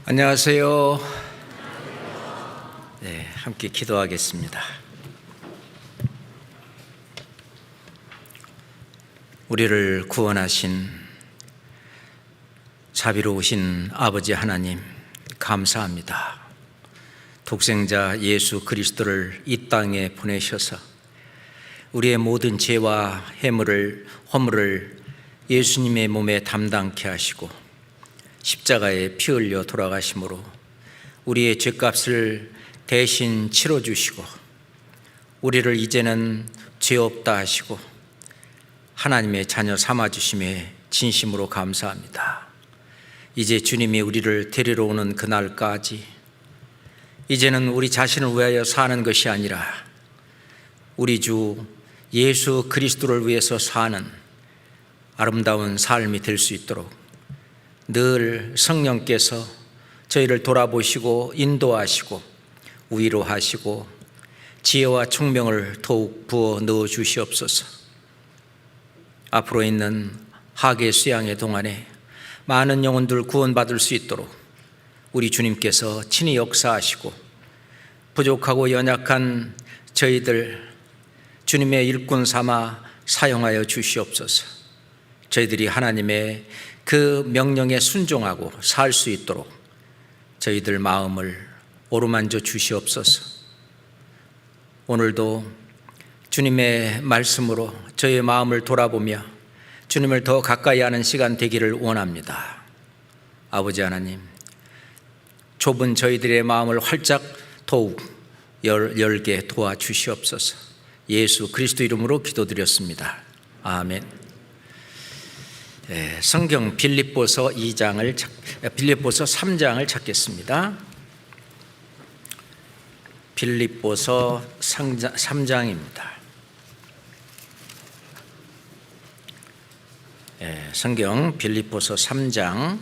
안녕하세요. 함께 기도하겠습니다. 우리를 구원하신 자비로우신 아버지 하나님, 감사합니다. 독생자 예수 그리스도를 이 땅에 보내셔서 우리의 모든 죄와 허물을 예수님의 몸에 담당케 하시고 십자가에 피 흘려 돌아가심으로 우리의 죄값을 대신 치러주시고 우리를 이제는 죄 없다 하시고 하나님의 자녀 삼아주심에 진심으로 감사합니다. 이제 주님이 우리를 데리러 오는 그날까지 이제는 우리 자신을 위하여 사는 것이 아니라 우리 주 예수 그리스도를 위해서 사는 아름다운 삶이 될 수 있도록 늘 성령께서 저희를 돌아보시고 인도하시고 위로하시고 지혜와 총명을 더욱 부어 넣어 주시옵소서. 앞으로 있는 하계 수양의 동안에 많은 영혼들 구원받을 수 있도록 우리 주님께서 친히 역사하시고 부족하고 연약한 저희들 주님의 일꾼 삼아 사용하여 주시옵소서. 저희들이 하나님의 그 명령에 순종하고 살 수 있도록 저희들 마음을 어루만져 주시옵소서. 오늘도 주님의 말씀으로 저희의 마음을 돌아보며 주님을 더 가까이 하는 시간 되기를 원합니다. 아버지 하나님, 좁은 저희들의 마음을 활짝 더욱 열게 도와주시옵소서. 예수 그리스도 이름으로 기도드렸습니다. 아멘. 성경 빌립보서 3장을 찾겠습니다. 빌립보서 3장입니다. 성경 빌립보서 3장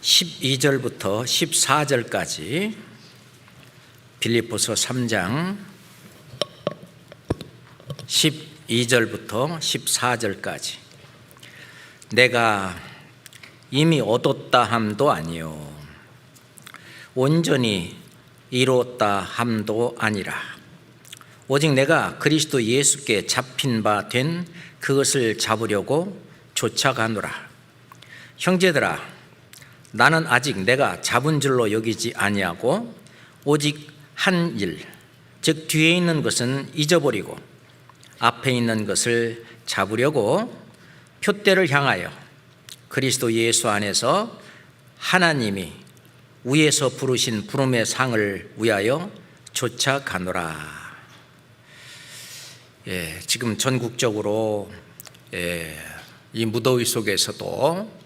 12절부터 14절까지 빌립보서 3장 12절부터 14절까지 내가 이미 얻었다 함도 아니요 온전히 이루었다 함도 아니라 오직 내가 그리스도 예수께 잡힌 바 된 그것을 잡으려고 쫓아가노라. 형제들아, 나는 아직 내가 잡은 줄로 여기지 아니하고 오직 한 일, 즉 뒤에 있는 것은 잊어버리고 앞에 있는 것을 잡으려고 표대를 향하여 그리스도 예수 안에서 하나님이 위에서 부르신 부름의 상을 위하여 쫓아가노라. 지금 전국적으로 이 무더위 속에서도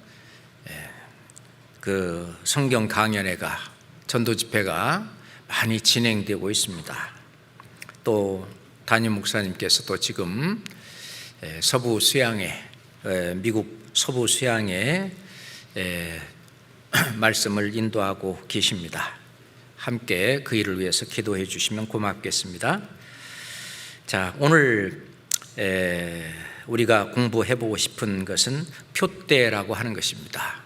그 성경 강연회가 전도 집회가 많이 진행되고 있습니다. 또 담임 목사님께서도 지금 서부 수양에 미국 서부 수양에 말씀을 인도하고 계십니다. 함께 그 일을 위해서 기도해 주시면 고맙겠습니다. 자, 오늘 우리가 공부해 보고 싶은 것은 표대라고 하는 것입니다.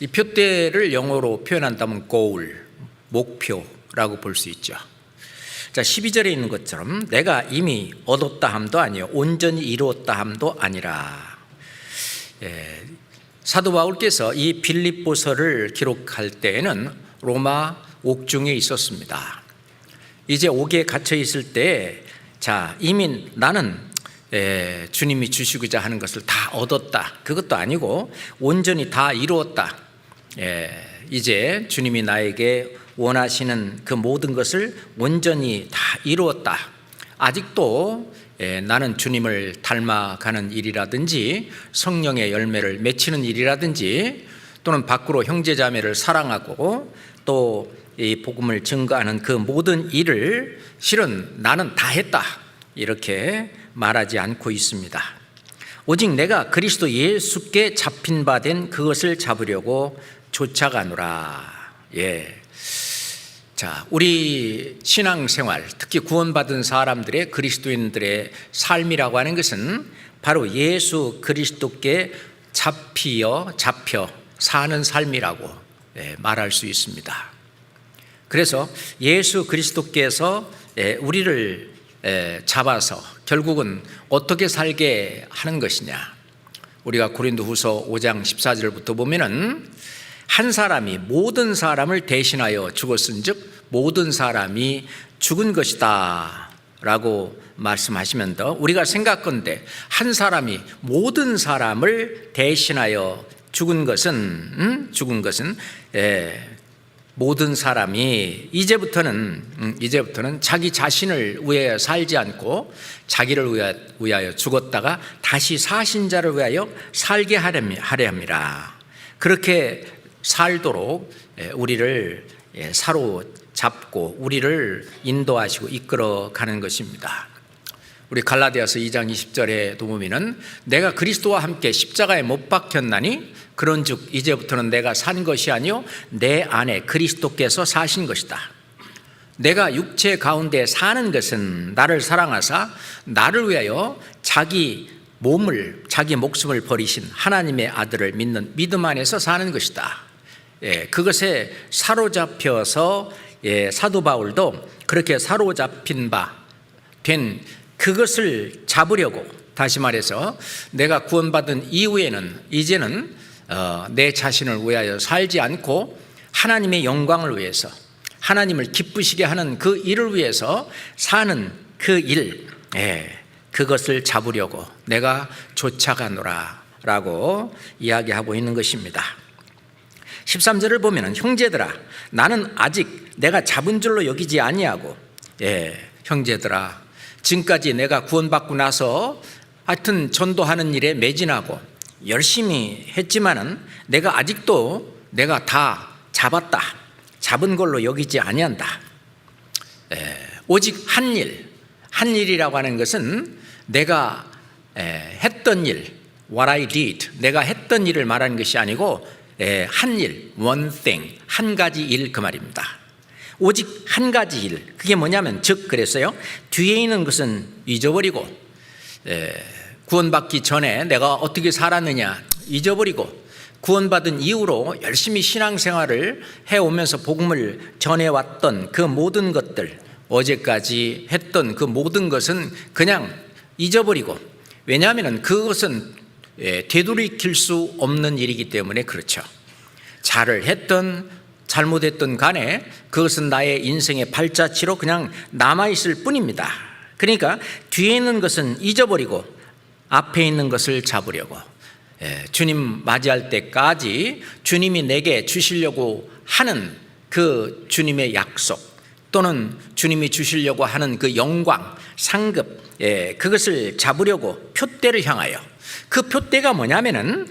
이 표대를 영어로 표현한다면 goal, 목표라고 볼 수 있죠. 자, 12절에 있는 것처럼 내가 이미 얻었다 함도 아니요 온전히 이루었다 함도 아니라. 사도 바울께서 이 빌립보서를 기록할 때에는 로마 옥중에 있었습니다. 이제 옥에 갇혀 있을 때 이미 나는 주님이 주시고자 하는 것을 다 얻었다, 그것도 아니고 온전히 다 이루었다. 이제 주님이 나에게 원하시는 그 모든 것을 온전히 다 이루었다. 아직도 나는 주님을 닮아가는 일이라든지 성령의 열매를 맺히는 일이라든지 또는 밖으로 형제자매를 사랑하고 또 이 복음을 증거하는 그 모든 일을 실은 나는 다 했다, 이렇게 말하지 않고 있습니다. 오직 내가 그리스도 예수께 잡힌 바 된 그것을 잡으려고 쫓아가노라. 자, 우리 신앙생활, 특히 구원받은 사람들의, 그리스도인들의 삶이라고 하는 것은 바로 예수 그리스도께 잡혀 사는 삶이라고 말할 수 있습니다. 그래서 예수 그리스도께서 우리를 잡아서 결국은 어떻게 살게 하는 것이냐. 우리가 고린도후서 5장 14절부터 보면은 한 사람이 모든 사람을 대신하여 죽었은즉 모든 사람이 죽은 것이다 라고 말씀하시면서 우리가 생각건대 한 사람이 모든 사람을 대신하여 죽은 것은 모든 사람이 이제부터는 자기 자신을 위하여 살지 않고 자기를 위하여 죽었다가 다시 사신 자를 위하여 살게 하려 함이라. 그렇게 살도록 우리를 사로잡고 우리를 인도하시고 이끌어가는 것입니다. 우리 갈라디아서 2장 20절에 보면은 내가 그리스도와 함께 십자가에 못 박혔나니 그런즉 이제부터는 내가 산 것이 아니요 내 안에 그리스도께서 사신 것이다. 내가 육체 가운데 사는 것은 나를 사랑하사 나를 위하여 자기 목숨을 버리신 하나님의 아들을 믿는 믿음 안에서 사는 것이다. 그것에 사로잡혀서 사도 바울도 그렇게 사로잡힌 바 된 그것을 잡으려고, 다시 말해서 내가 구원받은 이후에는 이제는 내 자신을 위하여 살지 않고 하나님의 영광을 위해서 하나님을 기쁘시게 하는 그 일을 위해서 사는 그 일, 그것을 잡으려고 내가 쫓아가노라 라고 이야기하고 있는 것입니다. 13절을 보면 형제들아 나는 아직 내가 잡은 줄로 여기지 아니하고, 형제들아 지금까지 내가 구원받고 나서 하여튼 전도하는 일에 매진하고 열심히 했지만은 내가 아직도 내가 다 잡은 걸로 여기지 아니한다. 오직 한 일이라고 하는 것은 내가 했던 일, what I did, 내가 했던 일을 말하는 것이 아니고 한 일, one thing, 한 가지 일 그 말입니다. 오직 한 가지 일, 그게 뭐냐면 즉 그랬어요. 뒤에 있는 것은 잊어버리고 구원받기 전에 내가 어떻게 살았느냐 잊어버리고 구원받은 이후로 열심히 신앙생활을 해오면서 복음을 전해왔던 그 모든 것들, 어제까지 했던 그 모든 것은 그냥 잊어버리고, 왜냐하면 그것은 되돌이킬 수 없는 일이기 때문에 그렇죠. 잘을 했던 잘못했던 간에 그것은 나의 인생의 발자취로 그냥 남아있을 뿐입니다. 그러니까 뒤에 있는 것은 잊어버리고 앞에 있는 것을 잡으려고, 주님 맞이할 때까지 주님이 내게 주시려고 하는 그 주님의 약속 또는 주님이 주시려고 하는 그 영광, 상급, 그것을 잡으려고 표대를 향하여, 그 표대가 뭐냐면은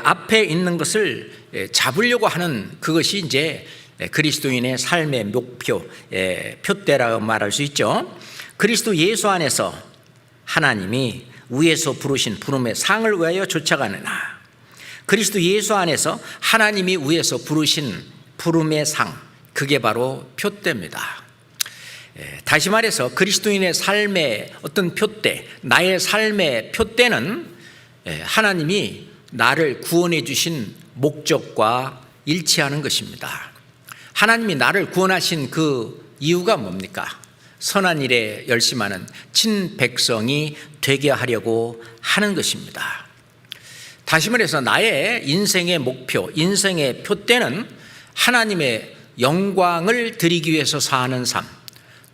앞에 있는 것을 잡으려고 하는 그것이 이제 그리스도인의 삶의 목표, 표대라고 말할 수 있죠. 그리스도 예수 안에서 하나님이 위에서 부르신 부름의 상을 위하여 쫓아가느나, 그리스도 예수 안에서 하나님이 위에서 부르신 부름의 상, 그게 바로 표대입니다. 다시 말해서 그리스도인의 삶의 어떤 표대, 나의 삶의 표대는 하나님이 나를 구원해 주신 목적과 일치하는 것입니다. 하나님이 나를 구원하신 그 이유가 뭡니까? 선한 일에 열심하는 친백성이 되게 하려고 하는 것입니다. 다시 말해서 나의 인생의 목표, 인생의 표대는 하나님의 영광을 드리기 위해서 사는 삶,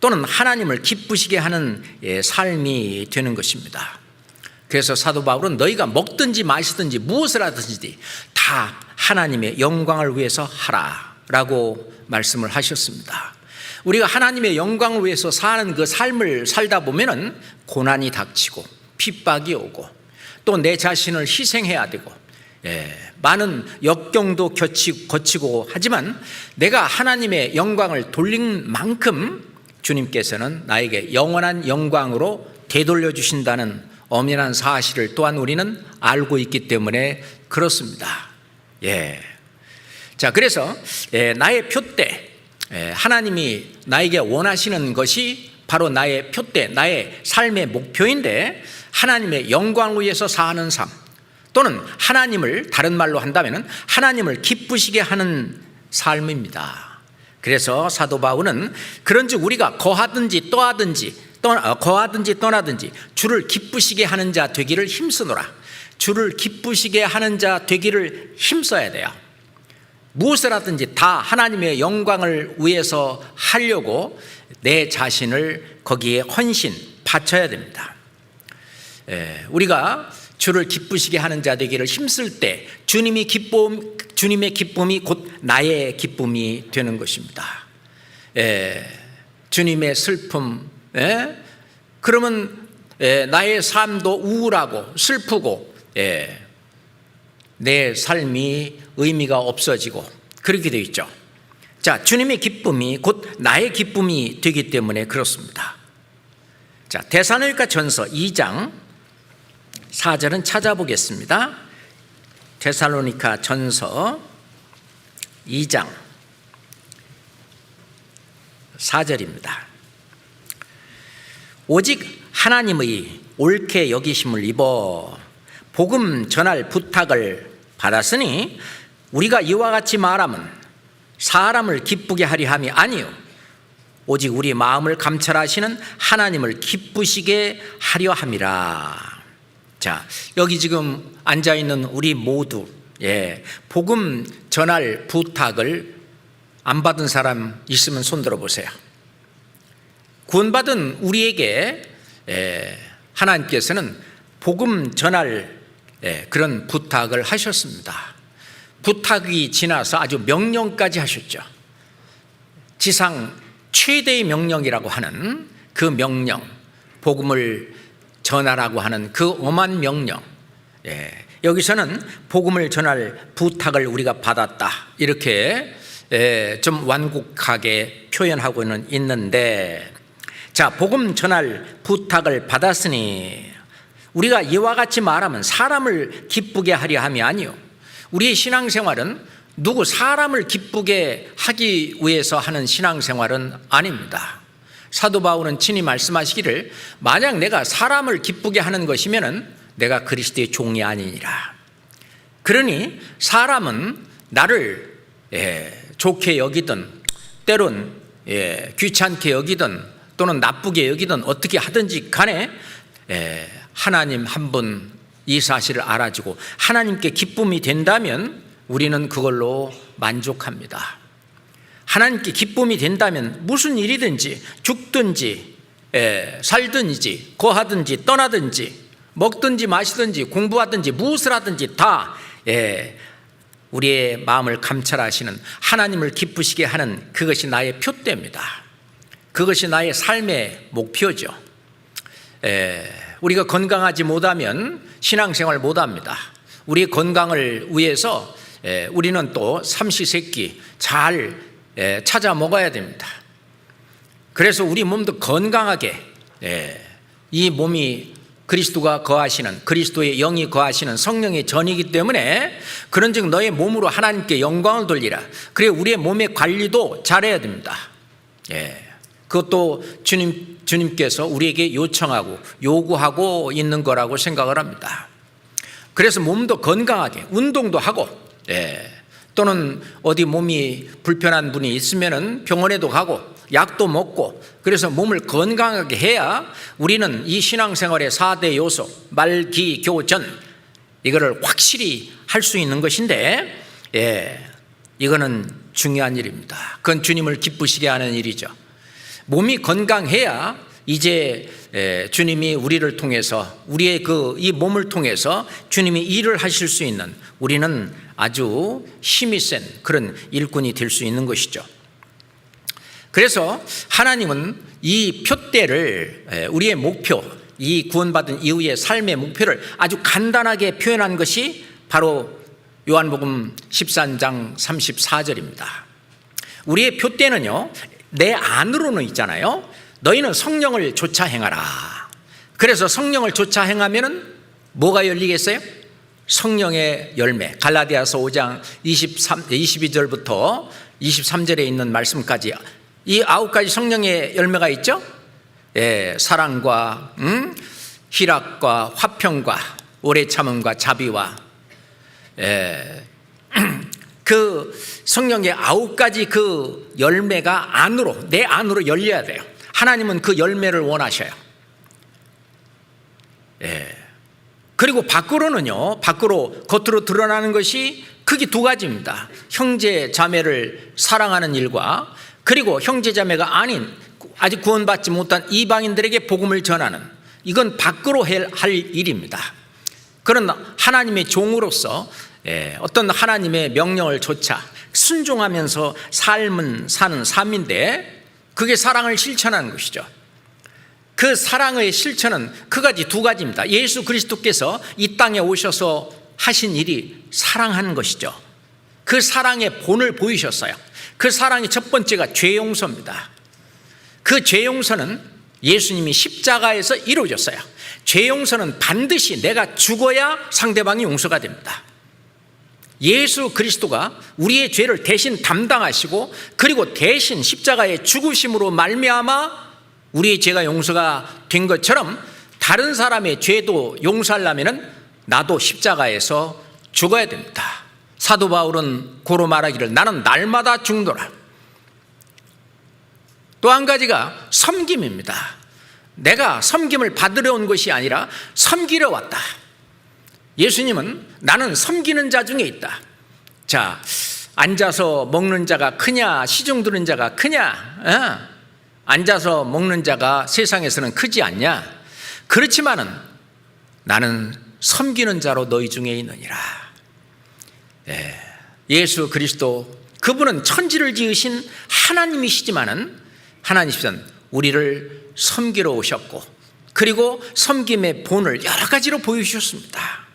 또는 하나님을 기쁘시게 하는 삶이 되는 것입니다. 그래서 사도 바울은 너희가 먹든지 마시든지 무엇을 하든지 다 하나님의 영광을 위해서 하라라고 말씀을 하셨습니다. 우리가 하나님의 영광을 위해서 사는 그 삶을 살다 보면은 고난이 닥치고 핍박이 오고 또 내 자신을 희생해야 되고 많은 역경도 거치고 하지만 내가 하나님의 영광을 돌린 만큼 주님께서는 나에게 영원한 영광으로 되돌려 주신다는 엄연한 사실을 또한 우리는 알고 있기 때문에 그렇습니다. 자, 그래서 나의 표대, 하나님이 나에게 원하시는 것이 바로 나의 표대, 나의 삶의 목표인데 하나님의 영광을 위해서 사는 삶, 또는 하나님을, 다른 말로 한다면 하나님을 기쁘시게 하는 삶입니다. 그래서 사도 바울은 그런즉 우리가 거하든지 떠나든지 주를 기쁘시게 하는 자 되기를 힘쓰노라. 주를 기쁘시게 하는 자 되기를 힘써야 돼요. 무엇을 하든지 다 하나님의 영광을 위해서 하려고 내 자신을 거기에 헌신 바쳐야 됩니다. 우리가 주를 기쁘시게 하는 자 되기를 힘쓸 때 주님의 기쁨이 곧 나의 기쁨이 되는 것입니다. 주님의 슬픔, 그러면 나의 삶도 우울하고 슬프고 내 삶이 의미가 없어지고 그렇게 되어 있죠. 자, 주님의 기쁨이 곧 나의 기쁨이 되기 때문에 그렇습니다. 자, 데살로니가 전서 2장 4절은 찾아보겠습니다. 데살로니가 전서 2장 4절입니다. 오직 하나님의 옳게 여기심을 입어 복음 전할 부탁을 받았으니 우리가 이와 같이 말하면 사람을 기쁘게 하려 함이 아니요 오직 우리 마음을 감찰하시는 하나님을 기쁘시게 하려 함이라. 자, 여기 지금 앉아있는 우리 모두 복음 전할 부탁을 안 받은 사람 있으면 손 들어보세요. 구원받은 우리에게 하나님께서는 복음 전할 그런 부탁을 하셨습니다. 부탁이 지나서 아주 명령까지 하셨죠. 지상 최대의 명령이라고 하는 그 명령, 복음을 전하라고 하는 그 엄한 명령, 여기서는 복음을 전할 부탁을 우리가 받았다 이렇게 좀 완곡하게 표현하고는 있는데, 자, 복음 전할 부탁을 받았으니 우리가 이와 같이 말하면 사람을 기쁘게 하려 함이 아니요 우리의 신앙생활은 누구 사람을 기쁘게 하기 위해서 하는 신앙생활은 아닙니다. 사도 바울은 친히 말씀하시기를 만약 내가 사람을 기쁘게 하는 것이면 내가 그리스도의 종이 아니니라. 그러니 사람은 나를 좋게 여기든 때론 귀찮게 여기든 또는 나쁘게 여기든 어떻게 하든지 간에 하나님 한 분 이 사실을 알아주고 하나님께 기쁨이 된다면 우리는 그걸로 만족합니다. 하나님께 기쁨이 된다면 무슨 일이든지 죽든지 살든지 거하든지 떠나든지 먹든지 마시든지 공부하든지 무엇을 하든지 다 우리의 마음을 감찰하시는 하나님을 기쁘시게 하는 그것이 나의 표대입니다. 그것이 나의 삶의 목표죠. 우리가 건강하지 못하면 신앙생활 못합니다. 우리의 건강을 위해서 우리는 또 삼시세끼 잘 찾아 먹어야 됩니다. 그래서 우리 몸도 건강하게 이 몸이 그리스도가 거하시는 그리스도의 영이 거하시는 성령의 전이기 때문에 그런즉 너의 몸으로 하나님께 영광을 돌리라. 그래 우리의 몸의 관리도 잘해야 됩니다. 그것도 주님께서 우리에게 요청하고 요구하고 있는 거라고 생각을 합니다. 그래서 몸도 건강하게 운동도 하고 또는 어디 몸이 불편한 분이 있으면 병원에도 가고 약도 먹고 그래서 몸을 건강하게 해야 우리는 이 신앙생활의 4대 요소 말기교전 이거를 확실히 할 수 있는 것인데 이거는 중요한 일입니다. 그건 주님을 기쁘시게 하는 일이죠. 몸이 건강해야 이제 주님이 우리를 통해서 우리의 이 몸을 통해서 주님이 일을 하실 수 있는 우리는 아주 힘이 센 그런 일꾼이 될 수 있는 것이죠. 그래서 하나님은 이 표대를 우리의 목표, 이 구원받은 이후의 삶의 목표를 아주 간단하게 표현한 것이 바로 요한복음 13장 34절입니다. 우리의 표대는요 내 안으로는 있잖아요. 너희는 성령을 좇아 행하라. 그래서 성령을 좇아 행하면은 뭐가 열리겠어요? 성령의 열매. 갈라디아서 5장 22절부터 23절에 있는 말씀까지 이 9가지 성령의 열매가 있죠. 사랑과 희락과 화평과 오래 참음과 자비와 그 성령의 9가지 그 열매가 안으로, 내 안으로 열려야 돼요. 하나님은 그 열매를 원하셔요. 그리고 밖으로는요, 밖으로 겉으로 드러나는 것이 크게 2가지입니다. 형제 자매를 사랑하는 일과, 그리고 형제 자매가 아닌 아직 구원받지 못한 이방인들에게 복음을 전하는, 이건 밖으로 할 일입니다. 그런 하나님의 종으로서 어떤 하나님의 명령을 조차 순종하면서 삶은 사는 삶인데, 그게 사랑을 실천하는 것이죠. 그 사랑의 실천은 크가지 2가지입니다. 예수 그리스도께서 이 땅에 오셔서 하신 일이 사랑하는 것이죠. 그 사랑의 본을 보이셨어요. 그 사랑의 첫 번째가 죄 용서입니다. 그 죄 용서는 예수님이 십자가에서 이루어졌어요. 죄 용서는 반드시 내가 죽어야 상대방이 용서가 됩니다. 예수 그리스도가 우리의 죄를 대신 담당하시고, 그리고 대신 십자가의 죽으심으로 말미암아 우리의 죄가 용서가 된 것처럼, 다른 사람의 죄도 용서하려면 나도 십자가에서 죽어야 됩니다. 사도 바울은 고로 말하기를 나는 날마다 죽노라. 또 한 가지가 섬김입니다. 내가 섬김을 받으러 온 것이 아니라 섬기러 왔다. 예수님은 나는 섬기는 자 중에 있다. 자, 앉아서 먹는 자가 크냐, 시중 드는 자가 크냐? 앉아서 먹는 자가 세상에서는 크지 않냐? 그렇지만은 나는 섬기는 자로 너희 중에 있느니라. 예수 그리스도, 그분은 천지를 지으신 하나님이시지만은, 하나님께서는 우리를 섬기러 오셨고, 그리고 섬김의 본을 여러 가지로 보여주셨습니다.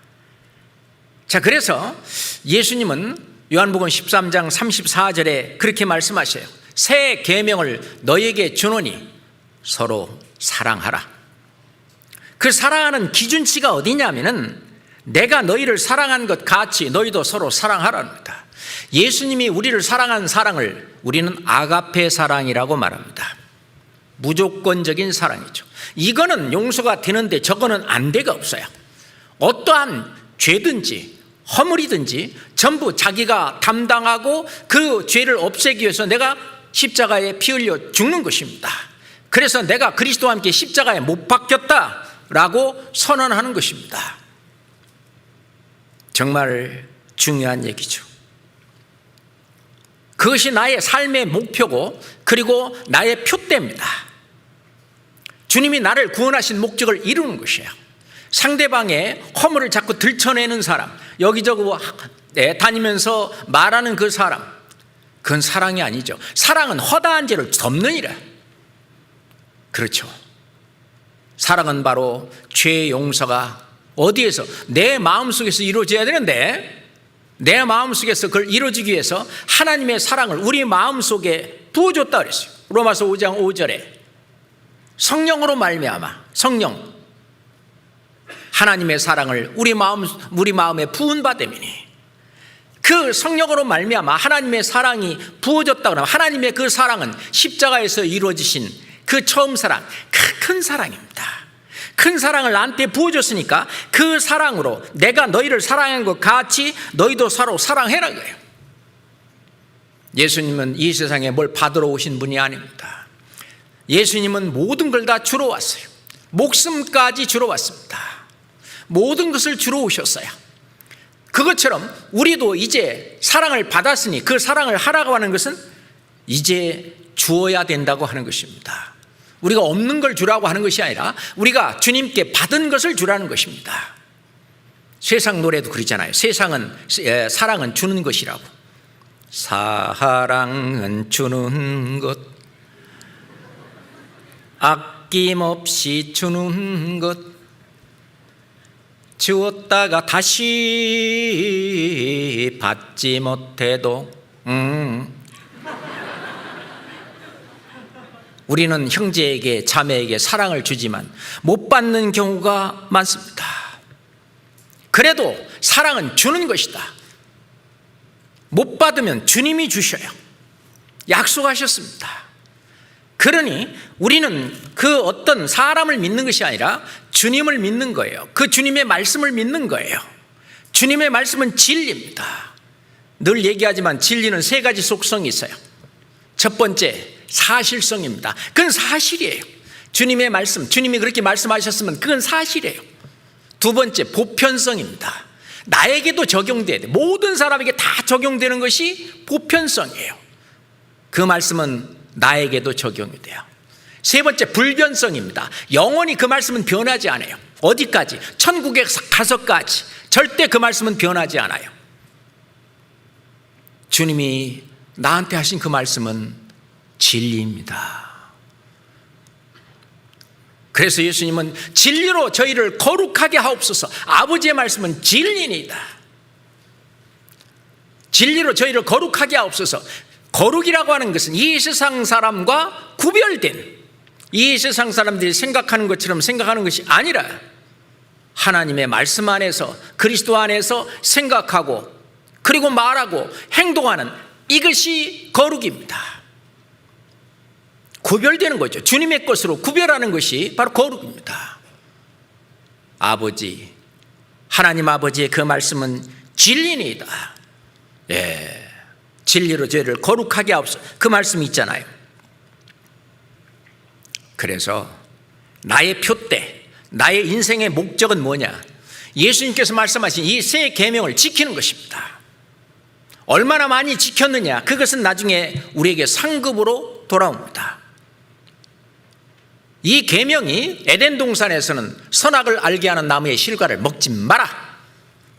자, 그래서 예수님은 요한복음 13장 34절에 그렇게 말씀하셔요. 새 계명을 너희에게 주노니 서로 사랑하라. 그 사랑하는 기준치가 어디냐면은, 내가 너희를 사랑한 것 같이 너희도 서로 사랑하라입니다. 예수님이 우리를 사랑한 사랑을 우리는 아가페 사랑이라고 말합니다. 무조건적인 사랑이죠. 이거는 용서가 되는데 저거는 안 돼가 없어요. 어떠한 죄든지 허물이든지 전부 자기가 담당하고 그 죄를 없애기 위해서 내가 십자가에 피 흘려 죽는 것입니다. 그래서 내가 그리스도와 함께 십자가에 못 박혔다라고 선언하는 것입니다. 정말 중요한 얘기죠. 그것이 나의 삶의 목표고, 그리고 나의 표대입니다. 주님이 나를 구원하신 목적을 이루는 것이에요. 상대방의 허물을 자꾸 들춰내는 사람, 여기저기 다니면서 말하는 그 사람, 그건 사랑이 아니죠. 사랑은 허다한 죄를 덮느니라. 그렇죠. 사랑은 바로 죄 용서가 어디에서? 내 마음속에서 이루어져야 되는데, 내 마음속에서 그걸 이루어지기 위해서 하나님의 사랑을 우리 마음속에 부어줬다 그랬어요. 로마서 5장 5절에 성령으로 말미암아, 성령, 하나님의 사랑을 우리 마음에 부은 바 되미니, 그 성령으로 말미암아 하나님의 사랑이 부어졌다 그러면, 하나님의 그 사랑은 십자가에서 이루어지신 그 처음 사랑, 큰 사랑입니다. 큰 사랑을 나한테 부어줬으니까 그 사랑으로 내가 너희를 사랑한 것 같이 너희도 서로 사랑해라 그래요. 예수님은 이 세상에 뭘 받으러 오신 분이 아닙니다. 예수님은 모든 걸 다 주러 왔어요. 목숨까지 주러 왔습니다. 모든 것을 주러 오셨어요. 그것처럼 우리도 이제 사랑을 받았으니 그 사랑을 하라고 하는 것은 이제 주어야 된다고 하는 것입니다. 우리가 없는 걸 주라고 하는 것이 아니라 우리가 주님께 받은 것을 주라는 것입니다. 세상 노래도 그러잖아요. 사랑은 주는 것이라고. 사랑은 주는 것, 아낌없이 주는 것, 주었다가 다시 받지 못해도 우리는 형제에게 자매에게 사랑을 주지만 못 받는 경우가 많습니다. 그래도 사랑은 주는 것이다. 못 받으면 주님이 주셔요. 약속하셨습니다. 그러니 우리는 그 어떤 사람을 믿는 것이 아니라 주님을 믿는 거예요. 그 주님의 말씀을 믿는 거예요. 주님의 말씀은 진리입니다. 늘 얘기하지만 진리는 세 가지 속성이 있어요. 첫 번째, 사실성입니다. 그건 사실이에요. 주님의 말씀, 주님이 그렇게 말씀하셨으면 그건 사실이에요. 두 번째, 보편성입니다. 나에게도 적용돼야 돼. 모든 사람에게 다 적용되는 것이 보편성이에요. 그 말씀은 나에게도 적용이 돼요. 세 번째, 불변성입니다. 영원히 그 말씀은 변하지 않아요. 어디까지? 천국에 가서까지 절대 그 말씀은 변하지 않아요. 주님이 나한테 하신 그 말씀은 진리입니다. 그래서 예수님은 진리로 저희를 거룩하게 하옵소서. 아버지의 말씀은 진리니이다. 진리로 저희를 거룩하게 하옵소서. 거룩이라고 하는 것은 이 세상 사람과 구별된, 이 세상 사람들이 생각하는 것처럼 생각하는 것이 아니라 하나님의 말씀 안에서, 그리스도 안에서 생각하고 그리고 말하고 행동하는, 이것이 거룩입니다. 구별되는 거죠. 주님의 것으로 구별하는 것이 바로 거룩입니다. 아버지, 하나님 아버지의 그 말씀은 진리니이다. 예, 진리로 저희를 거룩하게 하옵소서. 그 말씀이 있잖아요. 그래서 나의 표대, 나의 인생의 목적은 뭐냐? 예수님께서 말씀하신 이 세 계명을 지키는 것입니다. 얼마나 많이 지켰느냐? 그것은 나중에 우리에게 상급으로 돌아옵니다. 이 계명이 에덴 동산에서는 선악을 알게 하는 나무의 실과를 먹지 마라.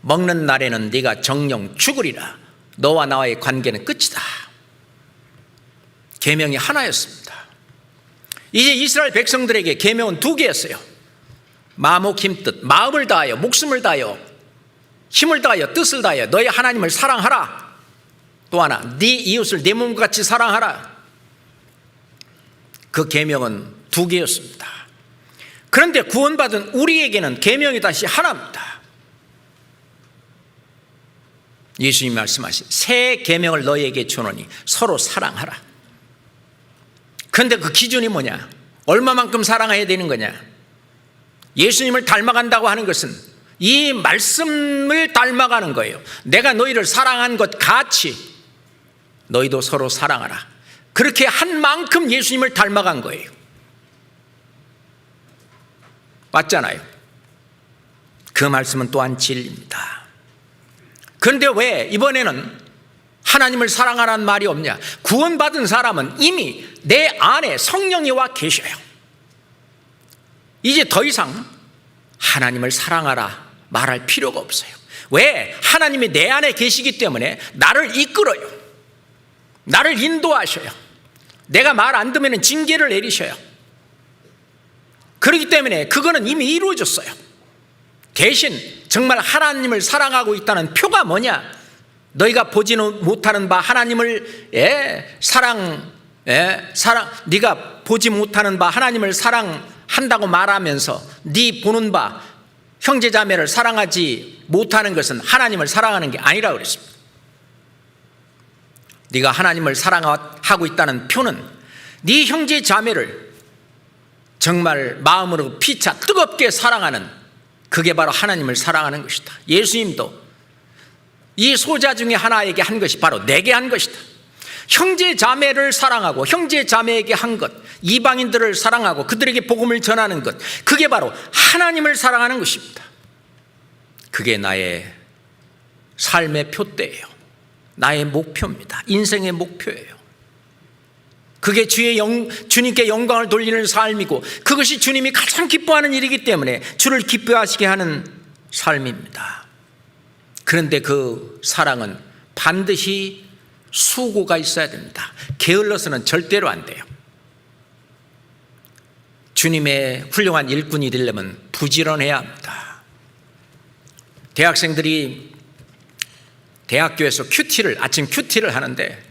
먹는 날에는 네가 정령 죽으리라. 너와 나와의 관계는 끝이다. 계명이 하나였습니다. 이제 이스라엘 백성들에게 계명은 두 개였어요. 마목 힘뜻, 마음을 다하여, 목숨을 다하여, 힘을 다하여, 뜻을 다하여 너의 하나님을 사랑하라. 또 하나, 네 이웃을 네 몸과 같이 사랑하라. 그 계명은 두 개였습니다. 그런데 구원받은 우리에게는 계명이 다시 하나입니다. 예수님이 말씀하신 새 계명을 너희에게 주노니 서로 사랑하라. 그런데 그 기준이 뭐냐? 얼마만큼 사랑해야 되는 거냐? 예수님을 닮아간다고 하는 것은 이 말씀을 닮아가는 거예요. 내가 너희를 사랑한 것 같이 너희도 서로 사랑하라. 그렇게 한 만큼 예수님을 닮아간 거예요. 맞잖아요. 그 말씀은 또한 진리입니다. 그런데 왜 이번에는 하나님을 사랑하라는 말이 없냐? 구원받은 사람은 이미 내 안에 성령이 와 계셔요. 이제 더 이상 하나님을 사랑하라 말할 필요가 없어요. 왜? 하나님이 내 안에 계시기 때문에 나를 이끌어요. 나를 인도하셔요. 내가 말 안 듣으면 징계를 내리셔요. 그렇기 때문에 그거는 이미 이루어졌어요. 대신 정말 하나님을 사랑하고 있다는 표가 뭐냐? 너희가 보지는 못하는 바 하나님을 네가 보지 못하는 바 하나님을 사랑한다고 말하면서 네 보는 바 형제자매를 사랑하지 못하는 것은 하나님을 사랑하는 게 아니라고 그랬습니다. 네가 하나님을 사랑하고 있다는 표는 네 형제자매를 정말 마음으로 피차 뜨겁게 사랑하는, 그게 바로 하나님을 사랑하는 것이다. 예수님도 이 소자 중에 하나에게 한 것이 바로 내게 한 것이다. 형제자매를 사랑하고 형제자매에게 한 것, 이방인들을 사랑하고 그들에게 복음을 전하는 것, 그게 바로 하나님을 사랑하는 것입니다. 그게 나의 삶의 표대예요. 나의 목표입니다. 인생의 목표예요. 그게 주님께 영광을 돌리는 삶이고, 그것이 주님이 가장 기뻐하는 일이기 때문에 주를 기뻐하시게 하는 삶입니다. 그런데 그 사랑은 반드시 수고가 있어야 됩니다. 게을러서는 절대로 안 돼요. 주님의 훌륭한 일꾼이 되려면 부지런해야 합니다. 대학생들이 대학교에서 아침 큐티를 하는데,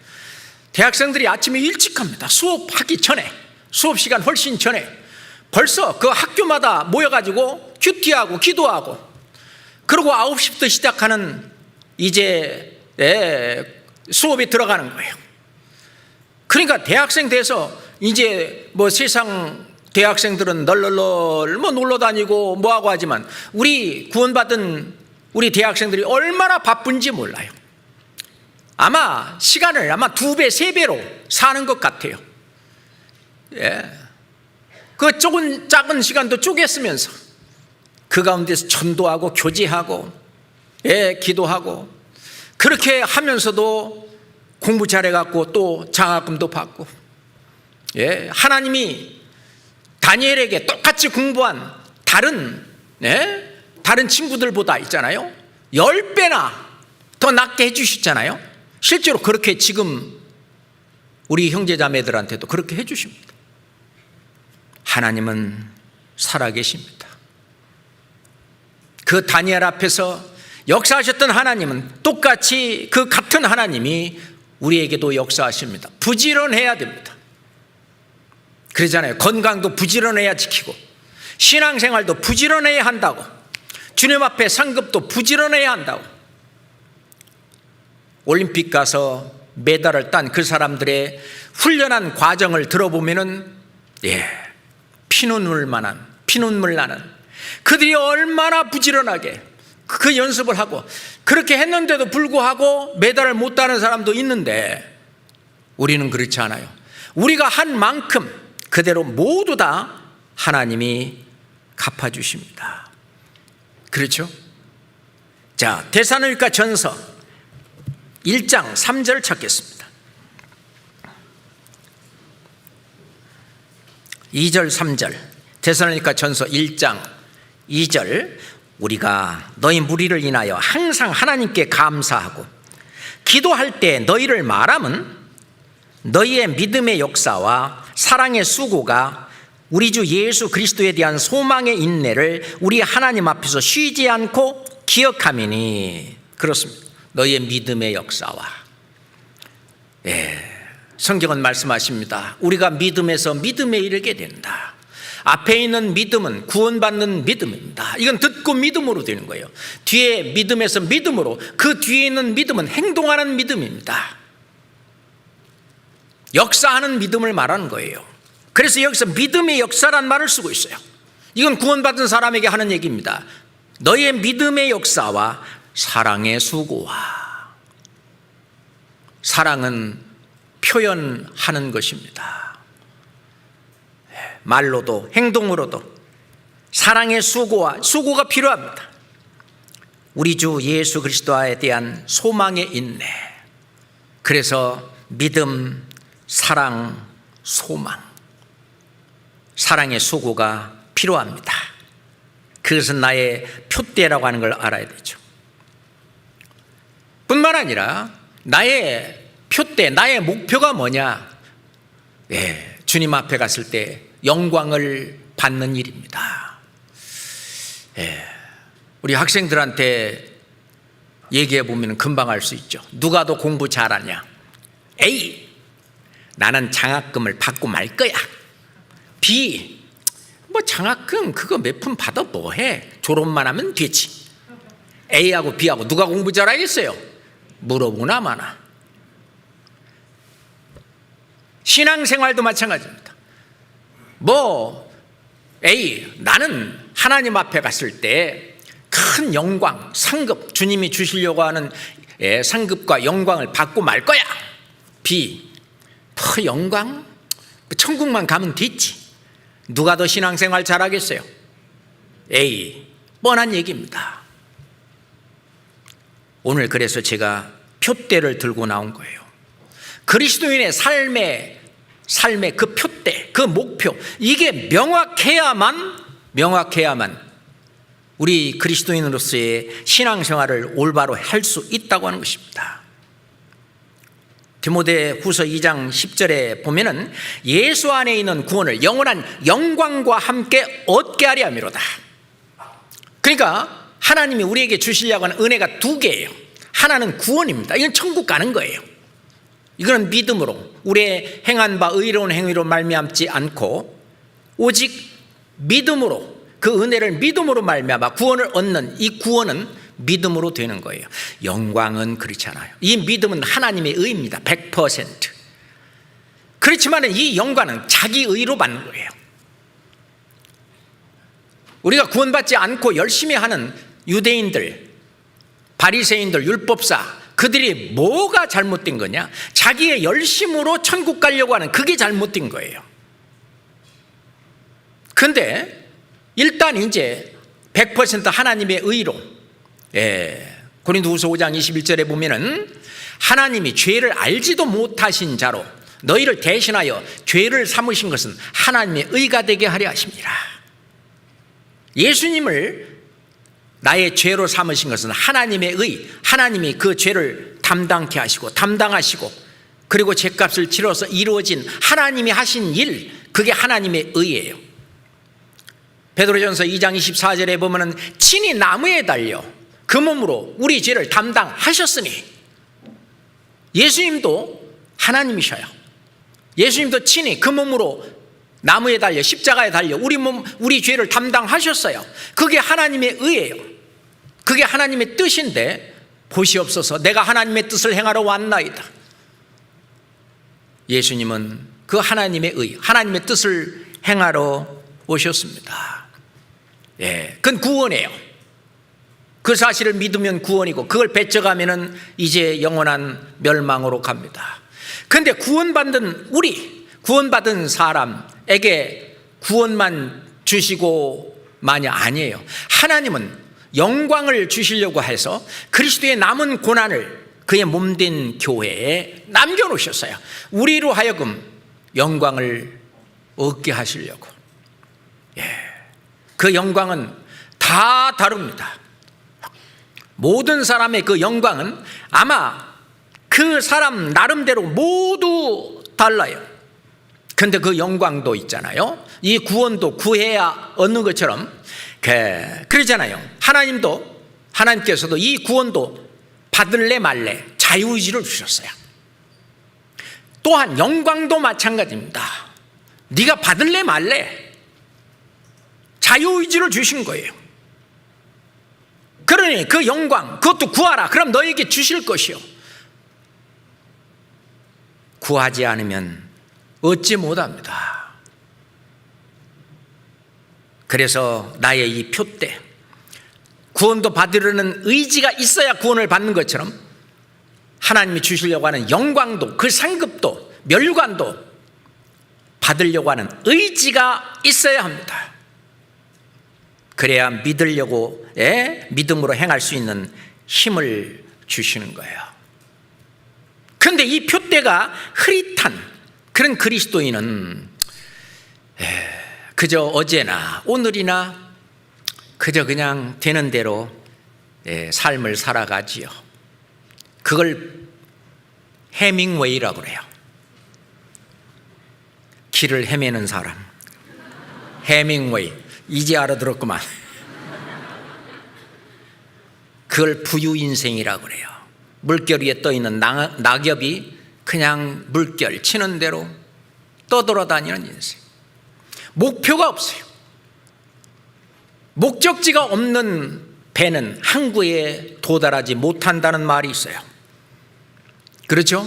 대학생들이 아침에 일찍 갑니다. 수업하기 전에, 수업 시간 훨씬 전에 벌써 그 학교마다 모여가지고 큐티하고 기도하고, 그리고 9시부터 시작하는 이제 수업에 들어가는 거예요. 그러니까 대학생 돼서 이제 뭐 세상 대학생들은 널널 뭐 놀러 다니고 뭐하고 하지만, 우리 구원받은 우리 대학생들이 얼마나 바쁜지 몰라요. 아마 시간을 2배, 3배로 사는 것 같아요. 예. 그 작은 시간도 쪼개 쓰면서 그 가운데서 전도하고 교제하고, 예, 기도하고, 그렇게 하면서도 공부 잘해갖고 또 장학금도 받고, 예, 하나님이 다니엘에게 똑같이 공부한 다른 친구들보다 있잖아요, 10배나 더 낫게 해주셨잖아요. 실제로 그렇게 지금 우리 형제자매들한테도 그렇게 해주십니다. 하나님은 살아계십니다. 그 다니엘 앞에서 역사하셨던 하나님은 똑같이 그 같은 하나님이 우리에게도 역사하십니다. 부지런해야 됩니다. 그러잖아요. 건강도 부지런해야 지키고, 신앙생활도 부지런해야 한다고, 주님 앞에 상급도 부지런해야 한다고. 올림픽 가서 메달을 딴 그 사람들의 훈련한 과정을 들어보면은, 예, 피눈물 나는 그들이 얼마나 부지런하게 그 연습을 하고, 그렇게 했는데도 불구하고 메달을 못 따는 사람도 있는데, 우리는 그렇지 않아요. 우리가 한 만큼 그대로 모두 다 하나님이 갚아주십니다. 그렇죠? 자, 데살로니가 전서 1장 3절 찾겠습니다. 2절 3절 데살로니가 전서 1장 2절, 우리가 너희 무리를 인하여 항상 하나님께 감사하고 기도할 때 너희를 말함은 너희의 믿음의 역사와 사랑의 수고가 우리 주 예수 그리스도에 대한 소망의 인내를 우리 하나님 앞에서 쉬지 않고 기억함이니. 그렇습니다. 너희의 믿음의 역사와, 예, 성경은 말씀하십니다. 우리가 믿음에서 믿음에 이르게 된다. 앞에 있는 믿음은 구원받는 믿음입니다. 이건 듣고 믿음으로 되는 거예요. 뒤에 믿음에서 믿음으로, 그 뒤에 있는 믿음은 행동하는 믿음입니다. 역사하는 믿음을 말하는 거예요. 그래서 여기서 믿음의 역사란 말을 쓰고 있어요. 이건 구원받은 사람에게 하는 얘기입니다. 너희의 믿음의 역사와 사랑의 수고와. 사랑은 표현하는 것입니다. 말로도 행동으로도 사랑의 수고가 필요합니다. 우리 주 예수 그리스도에 대한 소망의 인내. 그래서 믿음, 사랑, 소망, 사랑의 수고가 필요합니다. 그것은 나의 표대라고 하는 걸 알아야 되죠. 뿐만 아니라 나의 표대, 나의 목표가 뭐냐? 예, 주님 앞에 갔을 때 영광을 받는 일입니다. 예, 우리 학생들한테 얘기해 보면 금방 알 수 있죠. 누가 더 공부 잘하냐? A, 나는 장학금을 받고 말 거야. B, 뭐 장학금 그거 몇 푼 받아 뭐해? 졸업만 하면 되지. A하고 B하고 누가 공부 잘하겠어요? 물어보나 마나. 신앙생활도 마찬가지입니다. A, 나는 하나님 앞에 갔을 때 큰 영광, 상급, 주님이 주시려고 하는 상급과 영광을 받고 말 거야. B, 영광? 천국만 가면 됐지. 누가 더 신앙생활 잘하겠어요? A, 뻔한 얘기입니다. 오늘 그래서 제가 표대를 들고 나온 거예요. 그리스도인의 삶의 그 표대, 그 목표, 이게 명확해야만 우리 그리스도인으로서의 신앙생활을 올바로 할 수 있다고 하는 것입니다. 디모데후서 2장 10절에 보면은 예수 안에 있는 구원을 영원한 영광과 함께 얻게 하려 함이로다. 그러니까 하나님이 우리에게 주시려고 하는 은혜가 두 개예요. 하나는 구원입니다. 이건 천국 가는 거예요. 이거는 믿음으로, 우리의 행한 바 의로운 행위로 말미암지 않고 오직 믿음으로, 그 은혜를 믿음으로 말미암아 구원을 얻는 이 구원은 믿음으로 되는 거예요. 영광은 그렇지 않아요. 이 믿음은 하나님의 의입니다. 100%. 그렇지만 이 영광은 자기 의로 받는 거예요. 우리가 구원받지 않고 열심히 하는 유대인들, 바리새인들, 율법사, 그들이 뭐가 잘못된 거냐? 자기의 열심으로 천국 가려고 하는 그게 잘못된 거예요. 근데 일단 이제 100% 하나님의 의로, 고린도후서 5장 21절에 보면은 하나님이 죄를 알지도 못하신 자로 너희를 대신하여 죄를 삼으신 것은 하나님의 의가 되게 하려 하십니다. 예수님을 나의 죄로 삼으신 것은 하나님의 의, 하나님이 그 죄를 담당케 하시고 담당하시고 그리고 죄값을 치러서 이루어진 하나님이 하신 일, 그게 하나님의 의예요. 베드로전서 2장 24절에 보면은 친히 나무에 달려 그 몸으로 우리 죄를 담당하셨으니, 예수님도 하나님이셔요. 예수님도 친히 그 몸으로 나무에 달려 십자가에 달려 우리 죄를 담당하셨어요. 그게 하나님의 의예요. 그게 하나님의 뜻인데 보시옵소서 내가 하나님의 뜻을 행하러 왔나이다. 예수님은 그 하나님의 의, 하나님의 뜻을 행하러 오셨습니다. 그건 구원이에요. 그 사실을 믿으면 구원이고 그걸 배척하면은 이제 영원한 멸망으로 갑니다. 그런데 구원받은 구원받은 사람에게 구원만 주시고만이 아니에요. 하나님은 영광을 주시려고 해서 그리스도의 남은 고난을 그의 몸된 교회에 남겨놓으셨어요. 우리로 하여금 영광을 얻게 하시려고. 그 영광은 다 다릅니다. 모든 사람의 그 영광은 아마 그 사람 나름대로 모두 달라요. 근데 그 영광도 있잖아요. 이 구원도 구해야 얻는 것처럼 그러잖아요. 하나님께서도 이 구원도 받을래 말래 자유의지를 주셨어요. 또한 영광도 마찬가지입니다. 네가 받을래 말래 자유의지를 주신 거예요. 그러니 그 영광, 그것도 구하라. 그럼 너에게 주실 것이요. 구하지 않으면 얻지 못합니다. 그래서 나의 이 표대, 구원도 받으려는 의지가 있어야 구원을 받는 것처럼 하나님이 주시려고 하는 영광도, 그 상급도, 멸관도 받으려고 하는 의지가 있어야 합니다. 그래야 믿으려고, 믿음으로 행할 수 있는 힘을 주시는 거예요. 그런데 이 표대가 흐릿한 그런 그리스도인은 그저 어제나 오늘이나 그저 그냥 되는 대로 삶을 살아가지요. 그걸 해밍웨이라고 그래요. 길을 헤매는 사람. 해밍웨이. 이제 알아들었구만. 그걸 부유인생이라고 그래요. 물결 위에 떠있는 낙엽이 그냥 물결 치는 대로 떠돌아다니는 인생. 목표가 없어요. 목적지가 없는 배는 항구에 도달하지 못한다는 말이 있어요. 그렇죠?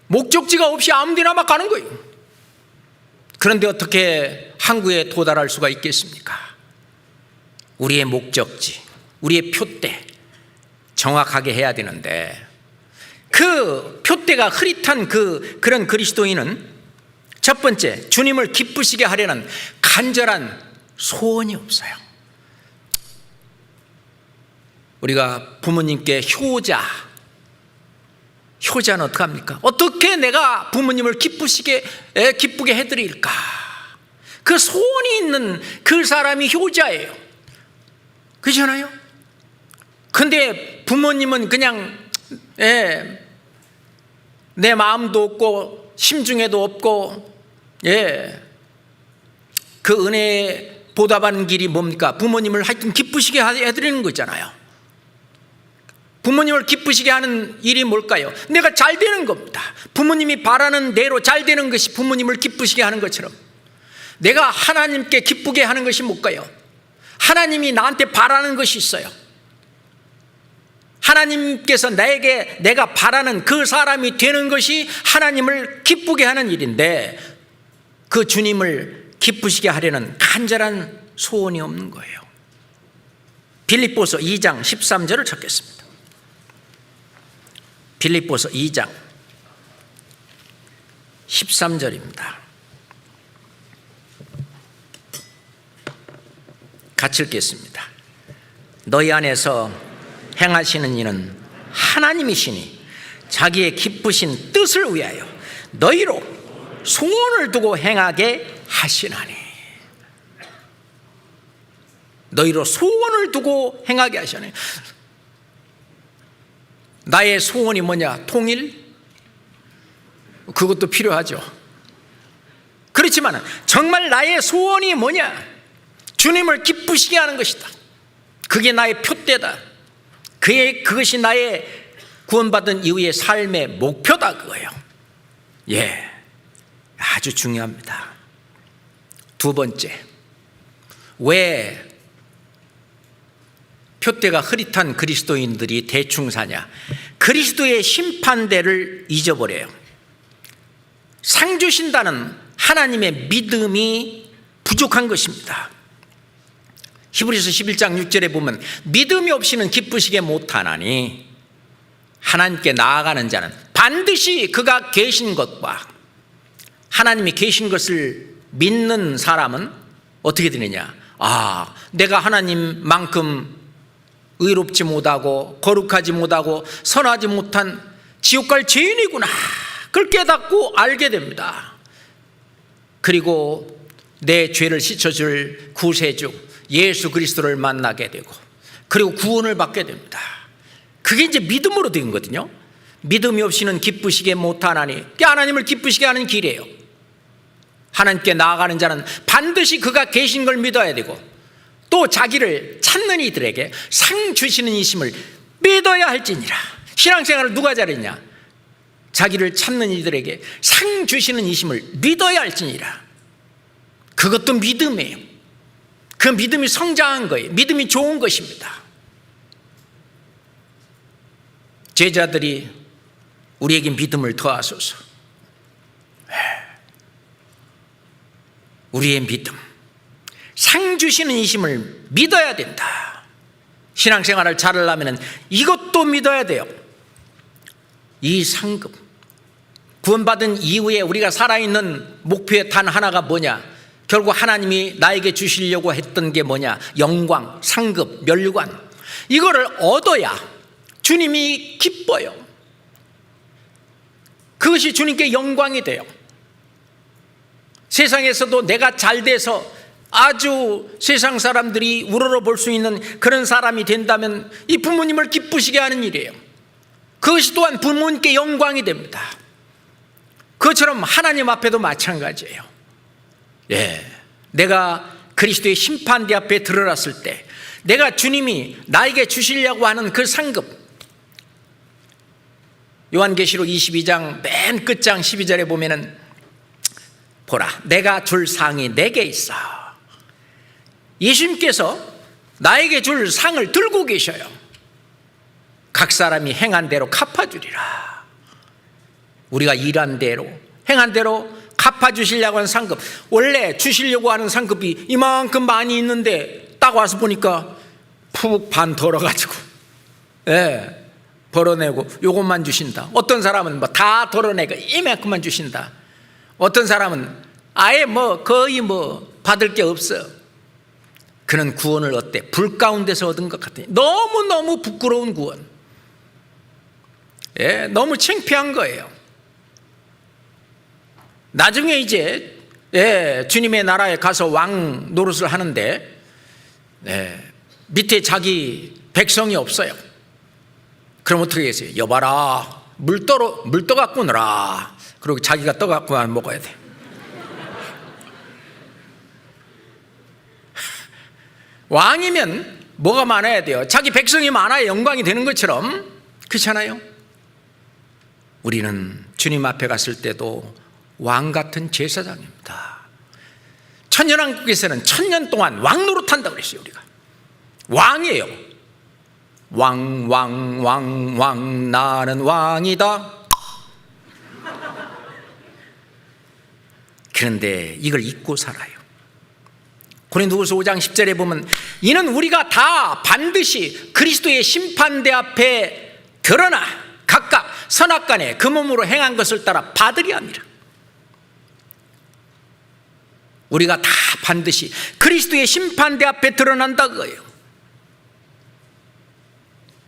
목적지가 없이 아무 데나 막 가는 거예요. 그런데 어떻게 항구에 도달할 수가 있겠습니까? 우리의 목적지, 우리의 표대 정확하게 해야 되는데, 그 표대가 흐릿한 그런 그리스도인은 첫 번째, 주님을 기쁘시게 하려는 간절한 소원이 없어요. 우리가 부모님께 효자는 어떡합니까? 어떻게 내가 부모님을 기쁘게 해드릴까? 그 소원이 있는 그 사람이 효자예요. 그렇잖아요? 근데 부모님은 그냥 내 마음도 없고 심중에도 없고 그 은혜에 보답하는 길이 뭡니까? 부모님을 하여튼 기쁘시게 해드리는 거잖아요. 부모님을 기쁘시게 하는 일이 뭘까요? 내가 잘 되는 겁니다. 부모님이 바라는 대로 잘 되는 것이 부모님을 기쁘시게 하는 것처럼 내가 하나님께 기쁘게 하는 것이 뭘까요? 하나님이 나한테 바라는 것이 있어요. 하나님께서 내가 바라는 그 사람이 되는 것이 하나님을 기쁘게 하는 일인데, 그 주님을 기쁘시게 하려는 간절한 소원이 없는 거예요. 빌립보서 2장 13절을 찾겠습니다. 빌립보서 2장 13절입니다. 같이 읽겠습니다. 너희 안에서 행하시는 이는 하나님이시니 자기의 기쁘신 뜻을 위하여 너희로 소원을 두고 행하게 하시나니. 너희로 소원을 두고 행하게 하시나니. 나의 소원이 뭐냐? 통일? 그것도 필요하죠. 그렇지만 정말 나의 소원이 뭐냐? 주님을 기쁘시게 하는 것이다. 그게 나의 표대다. 그것이 나의 구원받은 이후의 삶의 목표다, 그거예요. 예, 아주 중요합니다. 두 번째, 왜 표대가 흐릿한 그리스도인들이 대충 사냐? 그리스도의 심판대를 잊어버려요. 상 주신다는 하나님의 믿음이 부족한 것입니다. 히브리서 11장 6절에 보면 믿음이 없이는 기쁘시게 못하나니 하나님께 나아가는 자는 반드시 그가 계신 것과 하나님이 계신 것을 믿는 사람은 어떻게 되느냐? 아, 내가 하나님만큼 의롭지 못하고 거룩하지 못하고 선하지 못한 지옥 갈 죄인이구나, 그걸 깨닫고 알게 됩니다. 그리고 내 죄를 씻어줄 구세주 예수 그리스도를 만나게 되고, 그리고 구원을 받게 됩니다. 그게 이제 믿음으로 된 거거든요. 믿음이 없이는 기쁘시게 못하나니, 하나님을 기쁘시게 하는 길이에요. 하나님께 나아가는 자는 반드시 그가 계신 걸 믿어야 되고, 또 자기를 찾는 이들에게 상 주시는 이심을 믿어야 할지니라. 신앙생활을 누가 잘했냐? 자기를 찾는 이들에게 상 주시는 이심을 믿어야 할지니라. 그것도 믿음이에요. 그 믿음이 성장한 거예요. 믿음이 좋은 것입니다. 제자들이 우리에게 믿음을 더하소서. 우리의 믿음, 상 주시는 이심을 믿어야 된다. 신앙생활을 잘하려면 이것도 믿어야 돼요. 이 상급, 구원받은 이후에 우리가 살아있는 목표의 단 하나가 뭐냐? 결국 하나님이 나에게 주시려고 했던 게 뭐냐? 영광, 상급, 멸관. 이거를 얻어야 주님이 기뻐요. 그것이 주님께 영광이 돼요. 세상에서도 내가 잘 돼서 아주 세상 사람들이 우러러 볼 수 있는 그런 사람이 된다면 이 부모님을 기쁘시게 하는 일이에요. 그것이 또한 부모님께 영광이 됩니다. 그것처럼 하나님 앞에도 마찬가지예요. 예, 내가 그리스도의 심판대 앞에 드러났을 때 내가 주님이 나에게 주시려고 하는 그 상급, 요한계시록 22장 맨 끝장 12절에 보면은 보라, 내가 줄 상이 내게 있어. 예수님께서 나에게 줄 상을 들고 계셔요. 각 사람이 행한 대로 갚아주리라. 우리가 일한 대로, 행한 대로 갚아주시려고 하는 상급, 원래 주시려고 하는 상급이 이만큼 많이 있는데 딱 와서 보니까 푹 반 덜어가지고, 예, 벌어내고 요것만 주신다. 어떤 사람은 뭐 다 덜어내고 이만큼만 주신다. 어떤 사람은 아예 거의 받을 게 없어. 그는 구원을 어때? 불 가운데서 얻은 것 같아요. 너무너무 부끄러운 구원. 예, 너무 창피한 거예요. 나중에 이제 주님의 나라에 가서 왕 노릇을 하는데 밑에 자기 백성이 없어요. 그럼 어떻게 했어요? 여봐라, 물 떠갖고 오너라. 그리고 자기가 떠갖고만 먹어야 돼. 왕이면 뭐가 많아야 돼요? 자기 백성이 많아야 영광이 되는 것처럼. 그렇잖아요? 우리는 주님 앞에 갔을 때도 왕 같은 제사장입니다. 천년왕국에서는 1000년 동안 왕 노릇한다고 그랬어요. 우리가 왕이에요. 왕 나는 왕이다. 그런데 이걸 잊고 살아요. 고린도후서 5장 10절에 보면 이는 우리가 다 반드시 그리스도의 심판대 앞에 드러나 각각 선악간에 그 몸으로 행한 것을 따라 받으리 함이라. 우리가 다 반드시 그리스도의 심판대 앞에 드러난다 그거예요.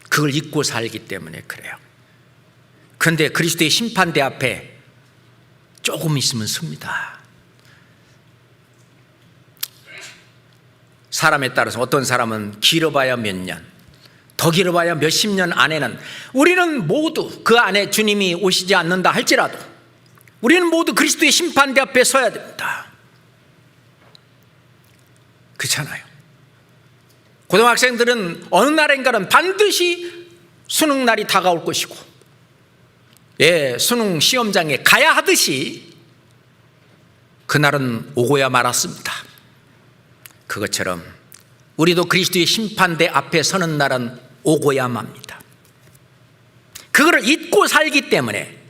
그걸 잊고 살기 때문에 그래요. 그런데 그리스도의 심판대 앞에 조금 있으면 섭니다. 사람에 따라서 어떤 사람은 길어봐야 몇 년, 더 길어봐야 몇십 년 안에는, 우리는 모두 그 안에 주님이 오시지 않는다 할지라도 우리는 모두 그리스도의 심판대 앞에 서야 됩니다. 그렇잖아요. 고등학생들은 어느 날인가는 반드시 수능날이 다가올 것이고, 수능 시험장에 가야 하듯이 그날은 오고야 말았습니다. 그것처럼 우리도 그리스도의 심판대 앞에 서는 날은 오고야 맙니다. 그거를 잊고 살기 때문에,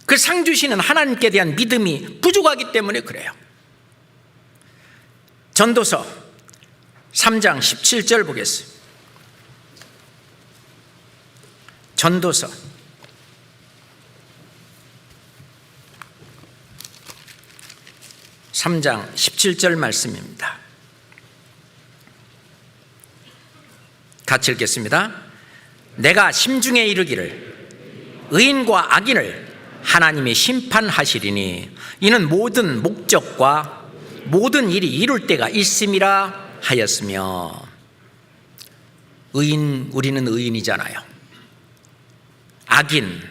그 상 주시는 하나님께 대한 믿음이 부족하기 때문에 그래요. 전도서 3장 17절 보겠습니다. 전도서 3장 17절 말씀입니다. 같이 읽겠습니다. 내가 심중에 이르기를 의인과 악인을 하나님이 심판하시리니 이는 모든 목적과 모든 일이 이룰 때가 있음이라 하였으며. 의인, 우리는 의인이잖아요. 악인,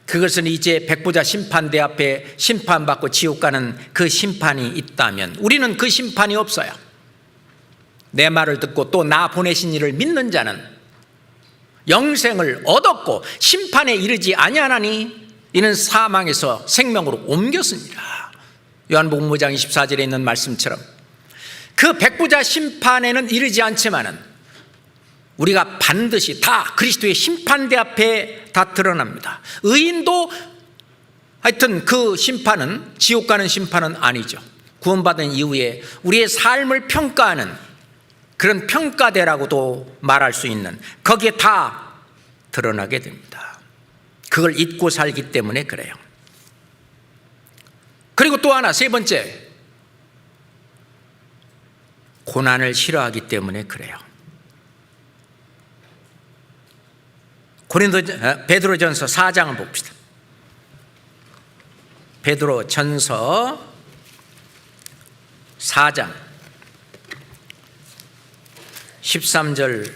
그것은 이제 백보자 심판대 앞에 심판받고 지옥 가는 그 심판이 있다면 우리는 그 심판이 없어요. 내 말을 듣고 또 나 보내신 이를 믿는 자는 영생을 얻었고 심판에 이르지 아니하나니 이는 사망에서 생명으로 옮겼습니다. 요한복음 5장 24절에 있는 말씀처럼 그 백보자 심판에는 이르지 않지만은 우리가 반드시 다 그리스도의 심판대 앞에 다 드러납니다. 의인도 하여튼 그 심판은 지옥 가는 심판은 아니죠. 구원받은 이후에 우리의 삶을 평가하는 그런 평가대라고도 말할 수 있는, 거기에 다 드러나게 됩니다. 그걸 잊고 살기 때문에 그래요. 그리고 또 하나, 세 번째, 고난을 싫어하기 때문에 그래요. 베드로전서 4장을 봅시다. 베드로전서 4장 13절,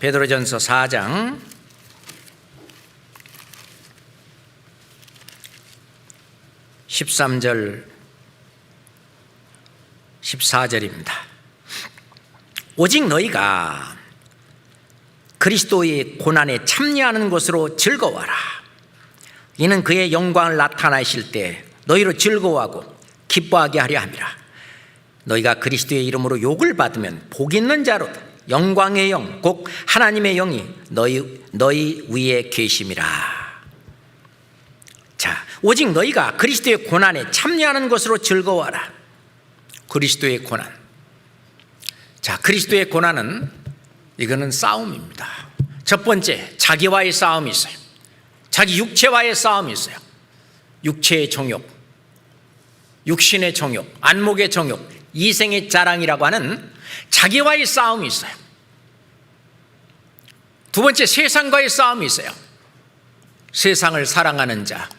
베드로전서 4장 13절 14절입니다. 오직 너희가 그리스도의 고난에 참여하는 것으로 즐거워하라. 이는 그의 영광을 나타나실 때 너희로 즐거워하고 기뻐하게 하려 함이라. 너희가 그리스도의 이름으로 욕을 받으면 복 있는 자로다. 영광의 영, 곧 하나님의 영이 너희 위에 계심이라. 자, 오직 너희가 그리스도의 고난에 참여하는 것으로 즐거워하라. 그리스도의 고난. 자, 그리스도의 고난은 이거는 싸움입니다. 첫 번째, 자기와의 싸움이 있어요. 자기 육체와의 싸움이 있어요. 육체의 정욕, 육신의 정욕, 안목의 정욕, 이생의 자랑이라고 하는 자기와의 싸움이 있어요. 두 번째, 세상과의 싸움이 있어요. 세상을 사랑하는 자,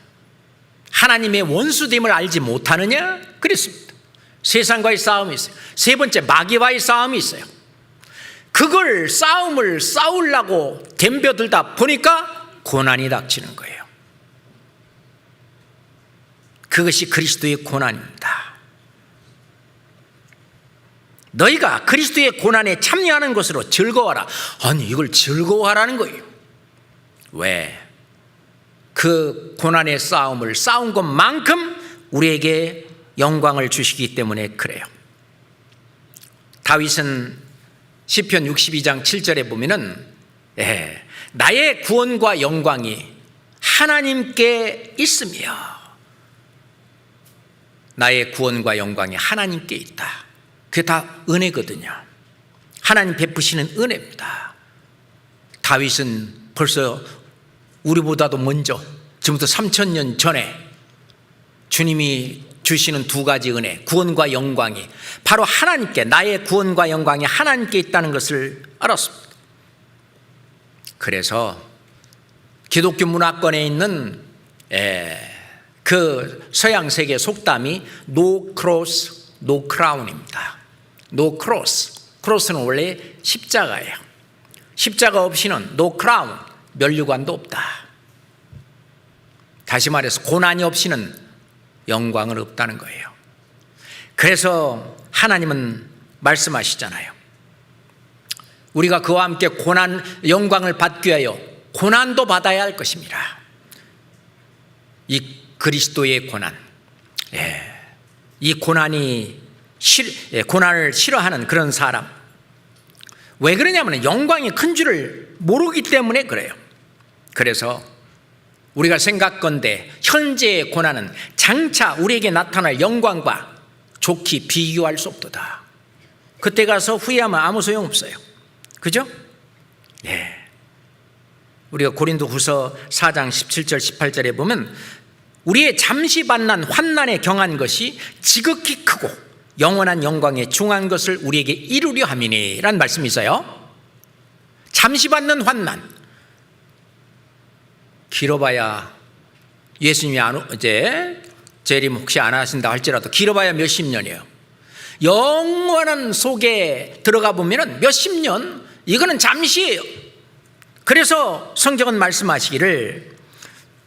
하나님의 원수됨을 알지 못하느냐? 그랬습니다. 세상과의 싸움이 있어요. 세 번째, 마귀와의 싸움이 있어요. 그걸 싸움을 싸우려고 덤벼들다 보니까 고난이 닥치는 거예요. 그것이 그리스도의 고난입니다. 너희가 그리스도의 고난에 참여하는 것으로 즐거워하라. 아니, 이걸 즐거워하라는 거예요. 왜? 그 고난의 싸움을 싸운 것만큼 우리에게 영광을 주시기 때문에 그래요. 다윗은 시편 62장 7절에 보면은 나의 구원과 영광이 하나님께 있으며, 나의 구원과 영광이 하나님께 있다. 그게 다 은혜거든요. 하나님 베푸시는 은혜입니다. 다윗은 벌써 우리보다도 먼저 지금부터 3000년 전에 주님이 주시는 두 가지 은혜, 구원과 영광이 바로 하나님께, 나의 구원과 영광이 하나님께 있다는 것을 알았습니다. 그래서 기독교 문화권에 있는 그 서양 세계 속담이 No cross, no crown입니다. No cross, 크로스는 원래 십자가예요. 십자가 없이는 no crown, 면류관도 없다. 다시 말해서 고난이 없이는 영광은 없다는 거예요. 그래서 하나님은 말씀하시잖아요. 우리가 그와 함께 고난, 영광을 받기 위하여 고난도 받아야 할 것입니다. 이 그리스도의 고난, 이 고난을 싫어하는 그런 사람, 왜 그러냐면 영광이 큰 줄을 모르기 때문에 그래요. 그래서 우리가 생각건대 현재의 고난은 장차 우리에게 나타날 영광과 좋게 비교할 수 없도다. 그때 가서 후회하면 아무 소용없어요. 그죠? 우리가 고린도후서 4장 17절 18절에 보면 우리의 잠시 만난 환난에 경한 것이 지극히 크고 영원한 영광에 중한 것을 우리에게 이루려 함이니 라는 말씀이 있어요. 잠시 받는 환난, 길어봐야 예수님이 이제 재림 혹시 안 하신다 할지라도 길어봐야 몇십 년이에요. 영원한 속에 들어가 보면 몇십 년, 이거는 잠시예요. 그래서 성경은 말씀하시기를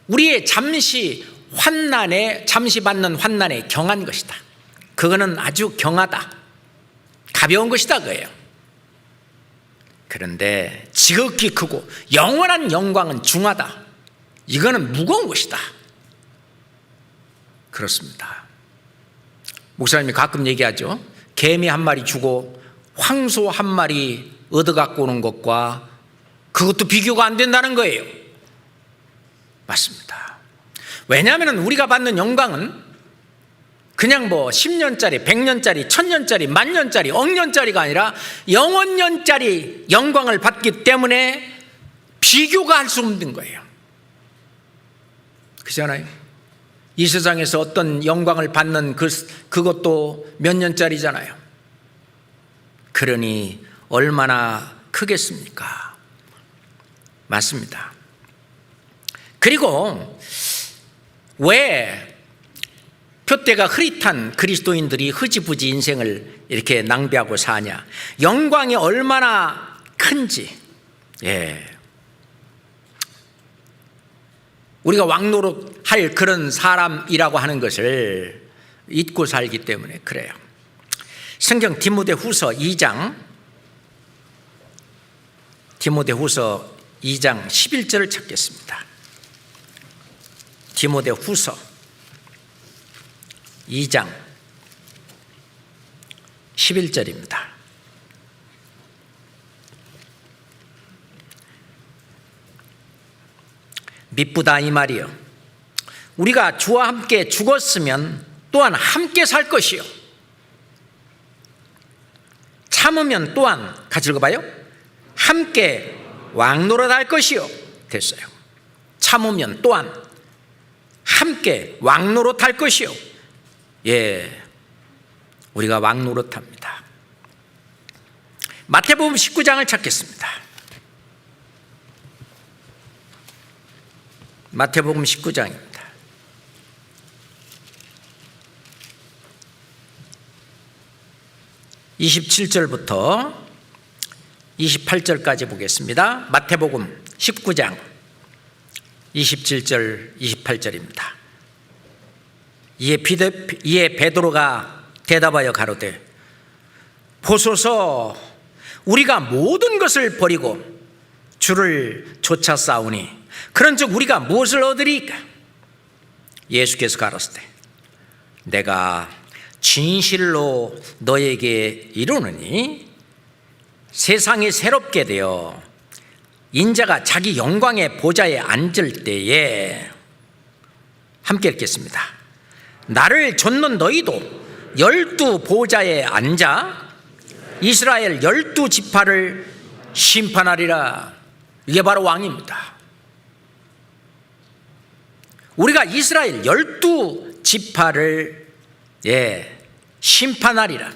우리의 잠시 환난에, 잠시 받는 환난에 경한 것이다. 그거는 아주 경하다, 가벼운 것이다 그예요. 그런데 지극히 크고 영원한 영광은 중하다, 이거는 무거운 것이다. 그렇습니다. 목사님이 가끔 얘기하죠. 개미 한 마리 주고 황소 한 마리 얻어 갖고 오는 것과 그것도 비교가 안 된다는 거예요. 맞습니다. 왜냐하면 우리가 받는 영광은 그냥 10년짜리, 100년짜리, 1000년짜리, 만년짜리, 억년짜리가 아니라 영원년짜리 영광을 받기 때문에 비교가 할 수 없는 거예요. 그렇잖아요. 이 세상에서 어떤 영광을 받는 그것도 몇 년짜리잖아요. 그러니 얼마나 크겠습니까? 맞습니다. 그리고 왜 표대가 흐릿한 그리스도인들이 흐지부지 인생을 이렇게 낭비하고 사냐? 영광이 얼마나 큰지, 우리가 왕노릇할 그런 사람이라고 하는 것을 잊고 살기 때문에 그래요. 성경 디모데후서 2장 11절을 찾겠습니다. 디모데후서 2장 11절입니다. 미쁘다 이 말이요, 우리가 주와 함께 죽었으면 또한 함께 살 것이요, 참으면 또한, 같이 읽어봐요, 함께 왕노릇할 것이요. 됐어요. 참으면 또한 함께 왕노릇할 것이요. 우리가 왕노릇합니다. 마태복음 19장을 찾겠습니다. 마태복음 19장입니다. 27절부터 28절까지 보겠습니다. 마태복음 19장 27절 28절입니다. 이에 베드로가 대답하여 가로되 보소서, 우리가 모든 것을 버리고 주를 쫓아 싸우니 그런즉 우리가 무엇을 얻으리까? 예수께서 가로되 내가 진실로 너에게 이르노니 세상이 새롭게 되어 인자가 자기 영광의 보좌에 앉을 때에, 함께 읽겠습니다. 나를 좇는 너희도 12 보좌에 앉아 이스라엘 12지파를 심판하리라. 이게 바로 왕입니다. 우리가 이스라엘 12지파를 심판하리라.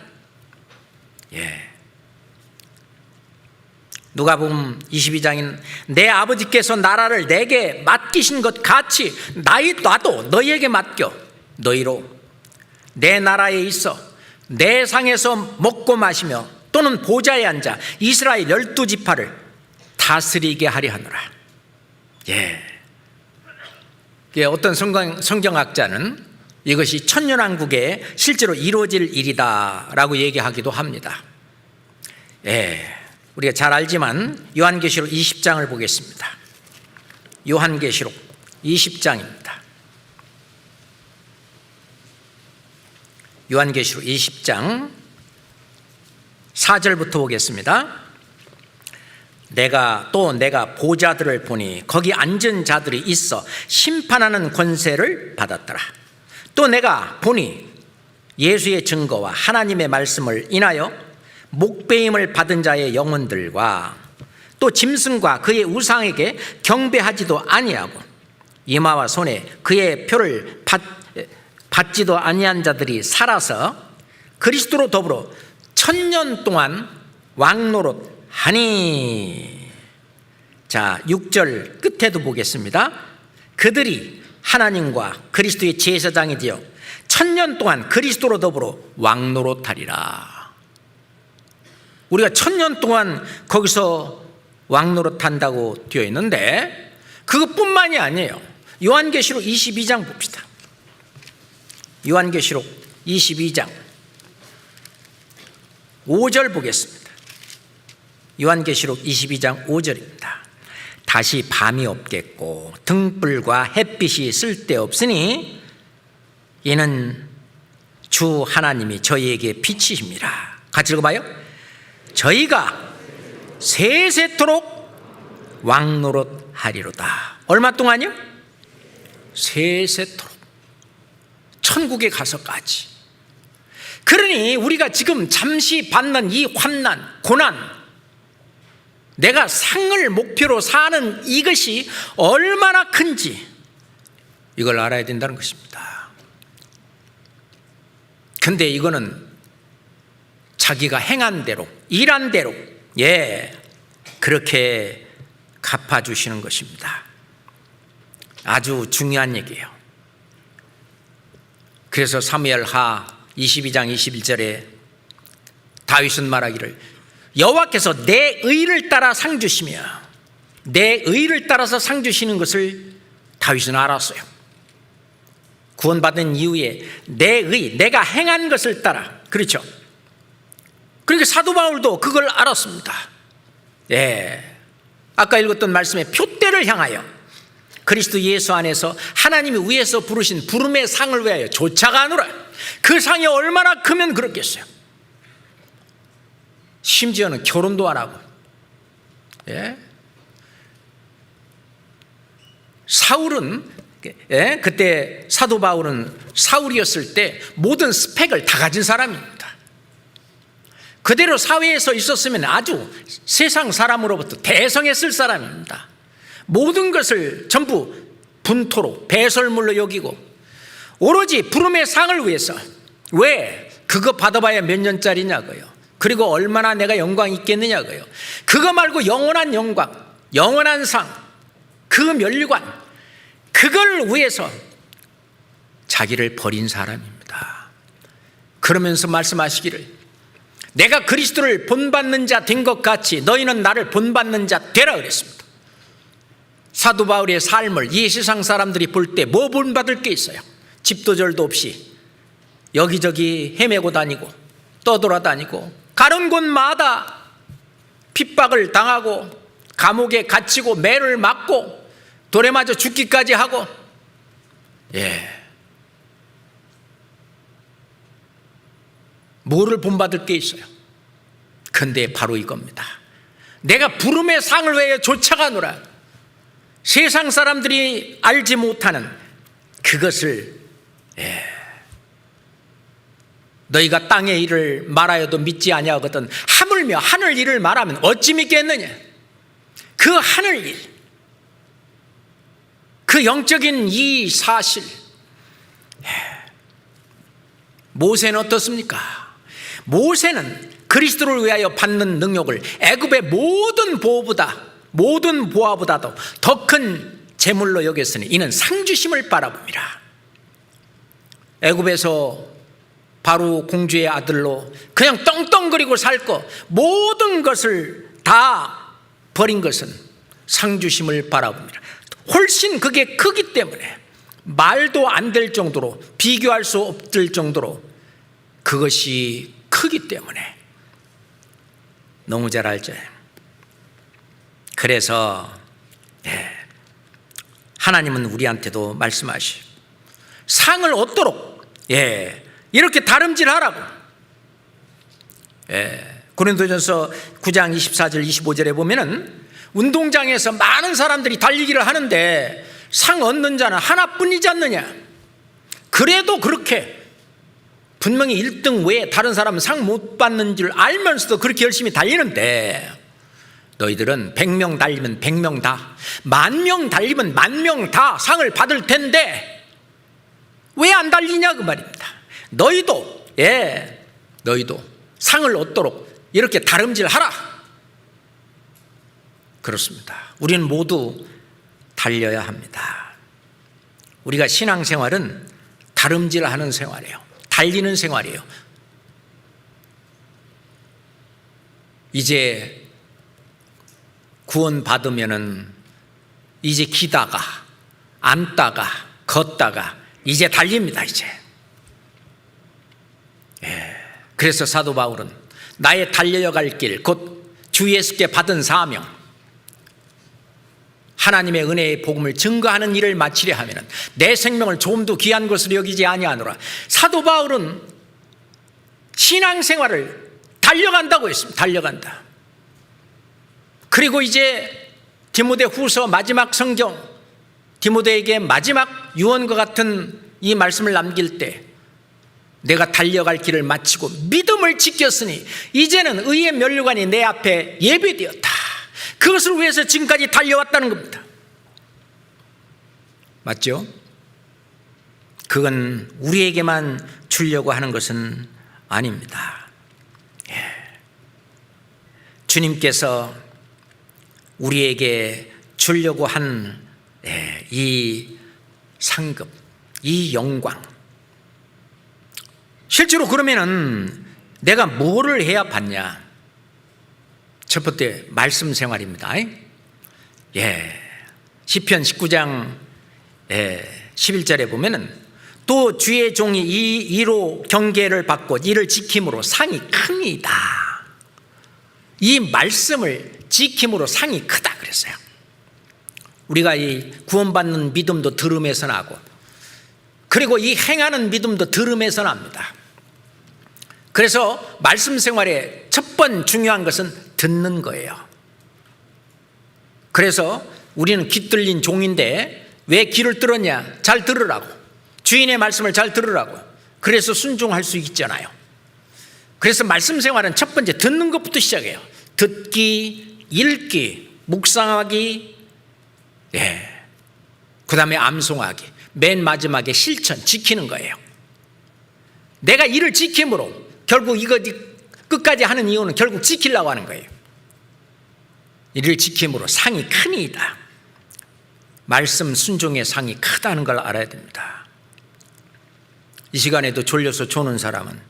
누가복음 22장인 내 아버지께서 나라를 내게 맡기신 것 같이 나도 너희에게 맡겨 너희로 내 나라에 있어 내 상에서 먹고 마시며 또는 보좌에 앉아 이스라엘 12지파를 다스리게 하려 하노라. 어떤 성경학자는 이것이 천년왕국에 실제로 이루어질 일이다라고 얘기하기도 합니다. 우리가 잘 알지만 요한계시록 20장을 보겠습니다. 요한계시록 20장입니다. 요한계시록 20장 4절부터 보겠습니다. 내가 보좌들을 보니 거기 앉은 자들이 있어 심판하는 권세를 받았더라. 또 내가 보니 예수의 증거와 하나님의 말씀을 인하여 목배임을 받은 자의 영혼들과 또 짐승과 그의 우상에게 경배하지도 아니하고 이마와 손에 그의 표를 받지도 아니한 자들이 살아서 그리스도로 더불어 1000년 동안 왕노릇하니. 자, 6절 끝에도 보겠습니다. 그들이 하나님과 그리스도의 제사장이 되어 1000년 동안 그리스도로 더불어 왕노릇하리라. 우리가 1000년 동안 거기서 왕노릇한다고 되어 있는데 그것뿐만이 아니에요. 요한계시록 22장 봅시다. 요한계시록 22장 5절 보겠습니다. 요한계시록 22장 5절입니다. 다시 밤이 없겠고 등불과 햇빛이 쓸데없으니 이는 주 하나님이 저희에게 빛이십니다. 같이 읽어봐요. 저희가 세세토록 왕노릇하리로다. 얼마 동안요? 세세토록, 천국에 가서까지. 그러니 우리가 지금 잠시 받는 이 환난, 고난, 내가 상을 목표로 사는 이것이 얼마나 큰지 이걸 알아야 된다는 것입니다. 근데 이거는 자기가 행한 대로, 일한 대로 그렇게 갚아주시는 것입니다. 아주 중요한 얘기예요. 그래서 사무엘하 22장 21절에 다윗은 말하기를 여호와께서 내 의를 따라 상 주시며 내 의를 따라서 상 주시는 것을 다윗은 알았어요. 구원받은 이후에 내 의, 내가 행한 것을 따라, 그렇죠? 그러니까 사도 바울도 그걸 알았습니다. 아까 읽었던 말씀에 표대를 향하여 그리스도 예수 안에서 하나님이 위에서 부르신 부름의 상을 위하여 쫓아가노라. 그 상이 얼마나 크면 그렇겠어요. 심지어는 결혼도 안 하고. 사울은 그때 사도 바울은 사울이었을 때 모든 스펙을 다 가진 사람입니다. 그대로 사회에서 있었으면 아주 세상 사람으로부터 대성했을 사람입니다. 모든 것을 전부 분토로 배설물로 여기고 오로지 부름의 상을 위해서. 왜? 그거 받아봐야 몇 년짜리냐고요. 그리고 얼마나 내가 영광이 있겠느냐고요. 그거 말고 영원한 영광, 영원한 상, 그 멸관, 그걸 위해서 자기를 버린 사람입니다. 그러면서 말씀하시기를 내가 그리스도를 본받는 자 된 것 같이 너희는 나를 본받는 자 되라 그랬습니다. 사도 바울의 삶을 이 세상 사람들이 볼 때 뭐 본받을 게 있어요? 집도 절도 없이 여기저기 헤매고 다니고 떠돌아다니고 가는 곳마다 핍박을 당하고 감옥에 갇히고 매를 맞고 돌에 맞아 죽기까지 하고. 뭐를 본받을 게 있어요? 근데 바로 이겁니다. 내가 부름의 상을 위하여 쫓아가노라. 세상 사람들이 알지 못하는 그것을. 너희가 땅의 일을 말하여도 믿지 아니하거든 하물며 하늘 일을 말하면 어찌 믿겠느냐. 그 하늘 일, 그 영적인 이 사실, 모세는 어떻습니까? 모세는 그리스도를 위하여 받는 능력을 애굽의 모든 보화보다도 더 큰 재물로 여겼으니 이는 상주심을 바라봅니다. 애굽에서 바로 공주의 아들로 그냥 떵떵거리고 살 것, 모든 것을 다 버린 것은 상주심을 바라봅니다. 훨씬 그게 크기 때문에 말도 안 될 정도로, 비교할 수 없을 정도로 그것이 크기 때문에 너무 잘 알죠. 그래서 하나님은 우리한테도 말씀하시오. 상을 얻도록 이렇게 다름질하라고. 고린도전서 9장 24절 25절에 보면은 운동장에서 많은 사람들이 달리기를 하는데 상 얻는 자는 하나뿐이지 않느냐. 그래도 그렇게 분명히 1등 외에 다른 사람은 상 못 받는 줄 알면서도 그렇게 열심히 달리는데, 너희들은 100명 달리면 100명 다, 10,000명 달리면 10,000명 다 상을 받을 텐데 왜 안 달리냐 그 말입니다. 너희도 상을 얻도록 이렇게 다름질하라. 그렇습니다. 우리는 모두 달려야 합니다. 우리가 신앙생활은 다름질하는 생활이에요. 달리는 생활이에요. 이제 구원받으면은 이제 기다가, 앉다가, 걷다가 이제 달립니다. 이제. 그래서 사도 바울은 나의 달려야 갈 길, 곧 주 예수께 받은 사명, 하나님의 은혜의 복음을 증거하는 일을 마치려 하면은 내 생명을 조금도 귀한 것으로 여기지 아니하노라. 사도 바울은 신앙생활을 달려간다고 했습니다. 달려간다. 그리고 이제 디모데 후서 마지막 성경, 디모데에게 마지막 유언과 같은 이 말씀을 남길 때, 내가 달려갈 길을 마치고 믿음을 지켰으니 이제는 의의 면류관이 내 앞에 예비되었다. 그것을 위해서 지금까지 달려왔다는 겁니다. 맞죠? 그건 우리에게만 주려고 하는 것은 아닙니다. 주님께서 우리에게 주려고 한 이 상급, 이 영광, 실제로 그러면은 내가 뭐를 해야 받냐? 첫 번째 말씀 생활입니다. 시편 19장 11절에 보면은 또 주의 종이 이로 경계를 받고 이를 지킴으로 상이 큽니다. 이 말씀을 지킴으로 상이 크다 그랬어요. 우리가 이 구원받는 믿음도 들음에서 나고, 그리고 이 행하는 믿음도 들음에서 납니다. 그래서 말씀 생활의 첫 번 중요한 것은 듣는 거예요. 그래서 우리는 귀 뚫린 종인데 왜 귀를 뚫었냐? 잘 들으라고. 주인의 말씀을 잘 들으라고. 그래서 순종할 수 있잖아요. 그래서 말씀 생활은 첫 번째 듣는 것부터 시작해요. 듣기, 읽기, 묵상하기, 그 다음에 암송하기, 맨 마지막에 실천, 지키는 거예요. 내가 이를 지킴으로, 결국 이거 끝까지 하는 이유는 결국 지키려고 하는 거예요. 이를 지킴으로 상이 크니이다. 말씀 순종의 상이 크다는 걸 알아야 됩니다. 이 시간에도 졸려서 조는 사람은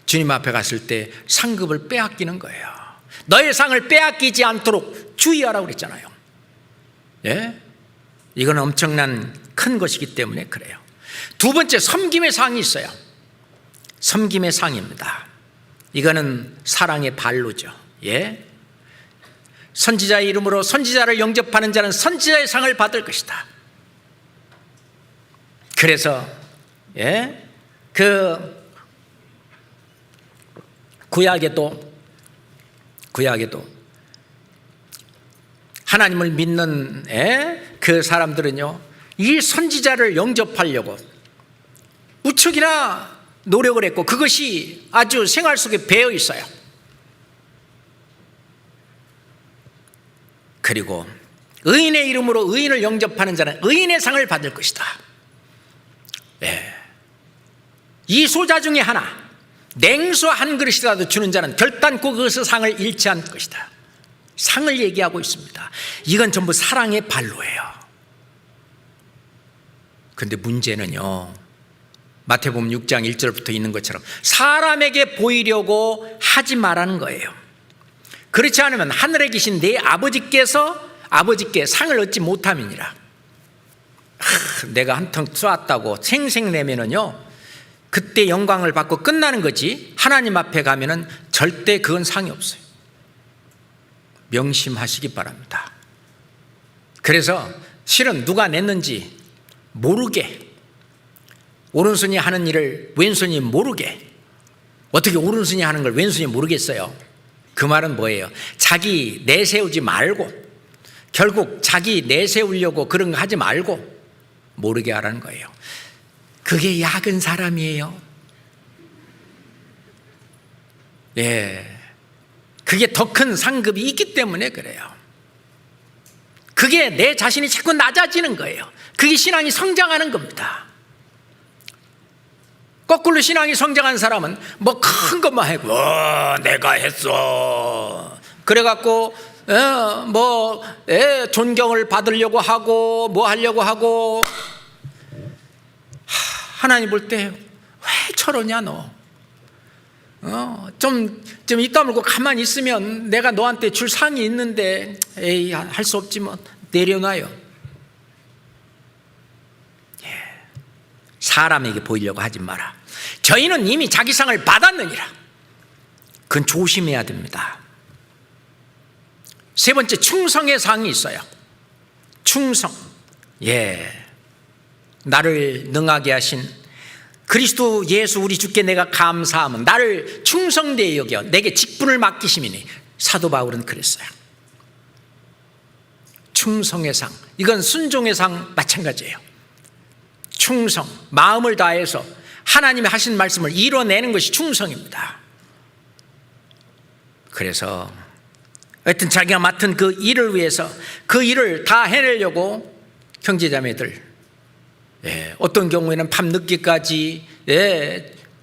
주님 앞에 갔을 때 상급을 빼앗기는 거예요. 너의 상을 빼앗기지 않도록 주의하라고 그랬잖아요. 이건 엄청난 큰 것이기 때문에 그래요. 두 번째, 섬김의 상이 있어요. 섬김의 상입니다. 이거는 사랑의 발로죠. 선지자의 이름으로 선지자를 영접하는 자는 선지자의 상을 받을 것이다. 그래서 그 구약에도 하나님을 믿는 그 사람들은요, 이 선지자를 영접하려고 무척이나 노력을 했고, 그것이 아주 생활 속에 배어 있어요. 그리고 의인의 이름으로 의인을 영접하는 자는 의인의 상을 받을 것이다. 이 소자 중에 하나, 냉수 한 그릇이라도 주는 자는 결단코 그것의 상을 잃지 않을 것이다. 상을 얘기하고 있습니다. 이건 전부 사랑의 발로예요. 그런데 문제는요, 마태복음 6장 1절부터 있는 것처럼 사람에게 보이려고 하지 말라는 거예요. 그렇지 않으면 하늘에 계신 내 아버지께 상을 얻지 못함이니라. 내가 한턱 쏘았다고 생색내면은요, 그때 영광을 받고 끝나는 거지, 하나님 앞에 가면은 절대 그건 상이 없어요. 명심하시기 바랍니다. 그래서 실은 누가 냈는지 모르게, 오른손이 하는 일을 왼손이 모르게, 어떻게 오른손이 하는 걸 왼손이 모르겠어요? 그 말은 뭐예요? 자기 내세우지 말고, 결국 자기 내세우려고 그런 거 하지 말고 모르게 하라는 거예요. 그게 약은 사람이에요. 그게 더 큰 상급이 있기 때문에 그래요. 그게 내 자신이 자꾸 낮아지는 거예요. 그게 신앙이 성장하는 겁니다. 거꾸로 신앙이 성장한 사람은 뭐 큰 것만 하고 내가 했어, 그래갖고 존경을 받으려고 하고 뭐 하려고 하고, 하나님 볼 때 왜 저러냐 너, 좀 입 다물고 가만히 있으면 내가 너한테 줄 상이 있는데, 에이 할 수 없지 뭐, 내려놔요. 사람에게 보이려고 하지 마라. 저희는 이미 자기 상을 받았느니라. 그건 조심해야 됩니다. 세 번째, 충성의 상이 있어요. 충성. 나를 능하게 하신 그리스도 예수 우리 주께 내가 감사함은 나를 충성되이 여겨 내게 직분을 맡기심이니. 사도 바울은 그랬어요. 충성의 상, 이건 순종의 상 마찬가지예요. 충성, 마음을 다해서 하나님이 하신 말씀을 이뤄내는 것이 충성입니다. 그래서 하여튼 자기가 맡은 그 일을 위해서 그 일을 다 해내려고 형제자매들, 어떤 경우에는 밤늦게까지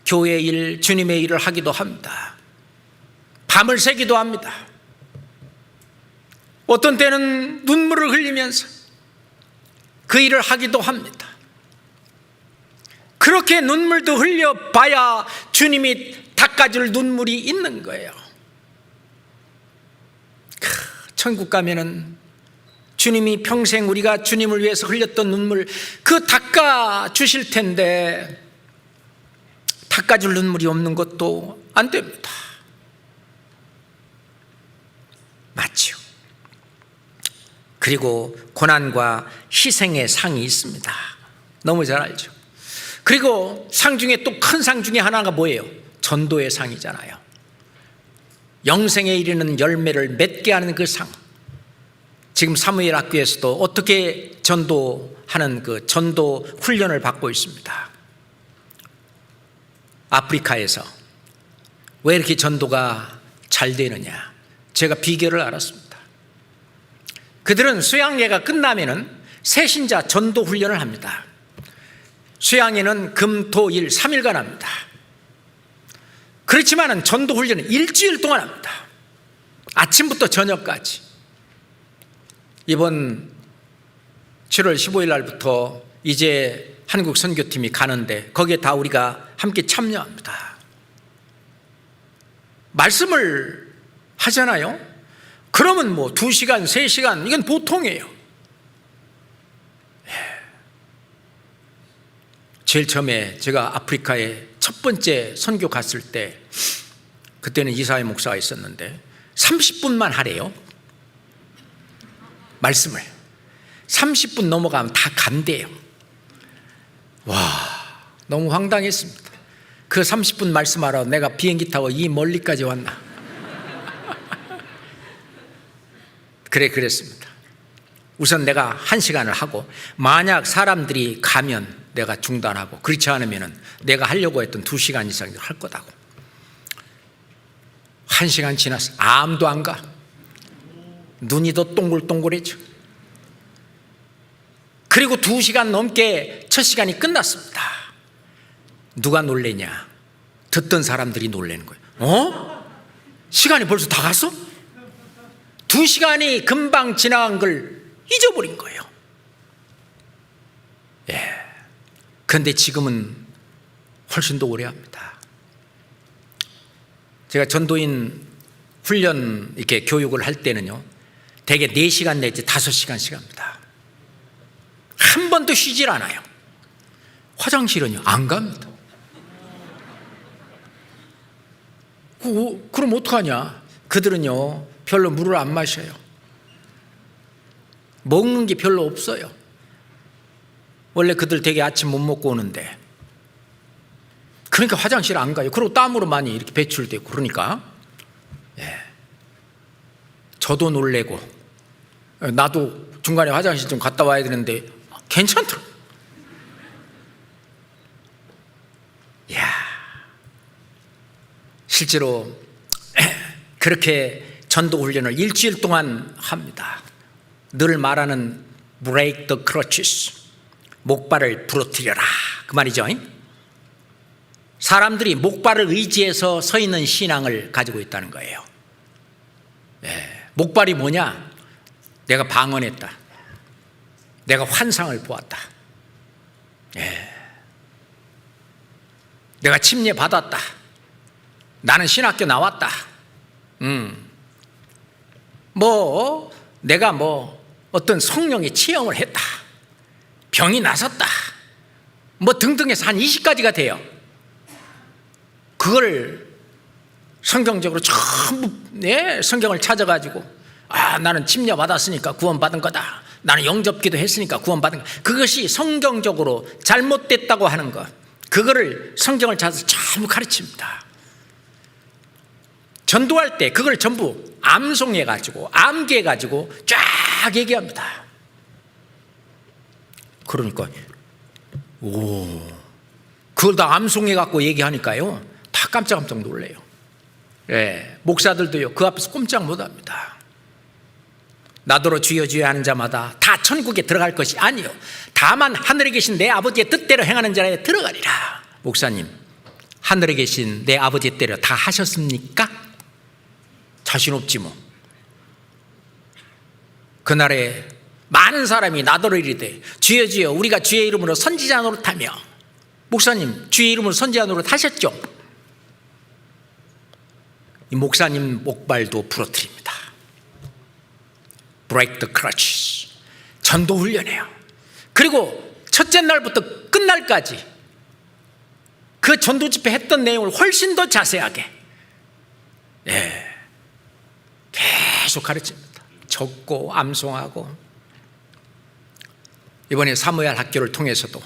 교회 일, 주님의 일을 하기도 합니다. 밤을 새기도 합니다. 어떤 때는 눈물을 흘리면서 그 일을 하기도 합니다. 그렇게 눈물도 흘려봐야 주님이 닦아줄 눈물이 있는 거예요. 천국 가면은 주님이 평생 우리가 주님을 위해서 흘렸던 눈물 그 닦아주실 텐데, 닦아줄 눈물이 없는 것도 안 됩니다. 맞죠? 그리고 고난과 희생의 상이 있습니다. 너무 잘 알죠? 그리고 상 중에 또 큰 상 중에 하나가 뭐예요? 전도의 상이잖아요. 영생에 이르는 열매를 맺게 하는 그 상. 지금 사무엘 학교에서도 어떻게 전도하는 그 전도 훈련을 받고 있습니다. 아프리카에서 왜 이렇게 전도가 잘 되느냐, 제가 비결을 알았습니다. 그들은 수양예가 끝나면은 새신자 전도 훈련을 합니다. 수양예는 금, 토, 일 3일간 합니다. 그렇지만은 전도 훈련은 일주일 동안 합니다. 아침부터 저녁까지. 이번 7월 15일 날부터 이제 한국 선교팀이 가는데 거기에 다 우리가 함께 참여합니다. 말씀을 하잖아요. 그러면 뭐 2시간, 3시간, 이건 보통이에요. 제일 처음에 제가 아프리카에 첫 번째 선교 갔을 때, 그때는 이사회 목사가 있었는데 30분만 하래요. 말씀을 30분 넘어가면 다 간대요. 와, 너무 황당했습니다. 그 30분 말씀하러 내가 비행기 타고 이 멀리까지 왔나. 그랬습니다. 우선 내가 1시간을 하고, 만약 사람들이 가면 내가 중단하고, 그렇지 않으면 내가 하려고 했던 2시간 이상 할 거다고. 1시간 지났어. 아무도 안 가. 눈이 더 동글동글해져. 그리고 2시간 넘게 첫 시간이 끝났습니다. 누가 놀래냐? 듣던 사람들이 놀라는 거예요. 시간이 벌써 다 갔어? 2시간이 금방 지나간 걸 잊어버린 거예요. 그런데 지금은 훨씬 더 오래 합니다. 제가 전도인 훈련 이렇게 교육을 할 때는요, 대개 4시간 내지 5시간씩 합니다. 한 번도 쉬질 않아요. 화장실은요, 안 갑니다. 그럼 어떡하냐? 그들은요, 별로 물을 안 마셔요. 먹는 게 별로 없어요. 원래 그들 되게 아침 못 먹고 오는데, 그러니까 화장실 안 가요. 그리고 땀으로 많이 이렇게 배출되고 그러니까. 저도 놀래고, 나도 중간에 화장실 좀 갔다 와야 되는데 괜찮더라. 실제로 그렇게 전도 훈련을 일주일 동안 합니다. 늘 말하는 break the crutches, 목발을 부러뜨려라, 그 말이죠. 사람들이 목발을 의지해서 서 있는 신앙을 가지고 있다는 거예요. 목발이 뭐냐? 내가 방언했다, 내가 환상을 보았다, 내가 침례 받았다, 나는 신학교 나왔다, 내가 어떤 성령의 체험을 했다, 병이 나섰다, 등등해서 한 20가지가 돼요. 그걸 성경적으로 전부 성경을 찾아가지고, 나는 침례 받았으니까 구원받은 거다, 나는 영접기도 했으니까 구원받은 거다. 그것이 성경적으로 잘못됐다고 하는 것, 그거를 성경을 찾아서 전부 가르칩니다. 전도할 때 그걸 전부 암송해가지고 암기해가지고 쫙 얘기합니다. 그러니까 그걸 다 암송해갖고 얘기하니까요, 다 깜짝깜짝 놀래요. 목사들도요, 그 앞에서 꼼짝 못합니다. 나더러 주여 주여 하는 자마다 다 천국에 들어갈 것이 아니요, 다만 하늘에 계신 내 아버지의 뜻대로 행하는 자에 들어가리라. 목사님, 하늘에 계신 내 아버지의 뜻대로 다 하셨습니까? 자신 없지 뭐. 그날에 많은 사람이 나더러 이르되 주여 주여 우리가 주의 이름으로 선지자 노릇하며. 목사님, 주의 이름으로 선지자 노릇 하셨죠? 이 목사님 목발도 부러뜨립니다. Break the crutches. 전도 훈련해요. 그리고 첫째 날부터 끝날까지 그 전도 집회 했던 내용을 훨씬 더 자세하게 계속 가르칩니다. 적고 암송하고. 이번에 사무엘 학교를 통해서도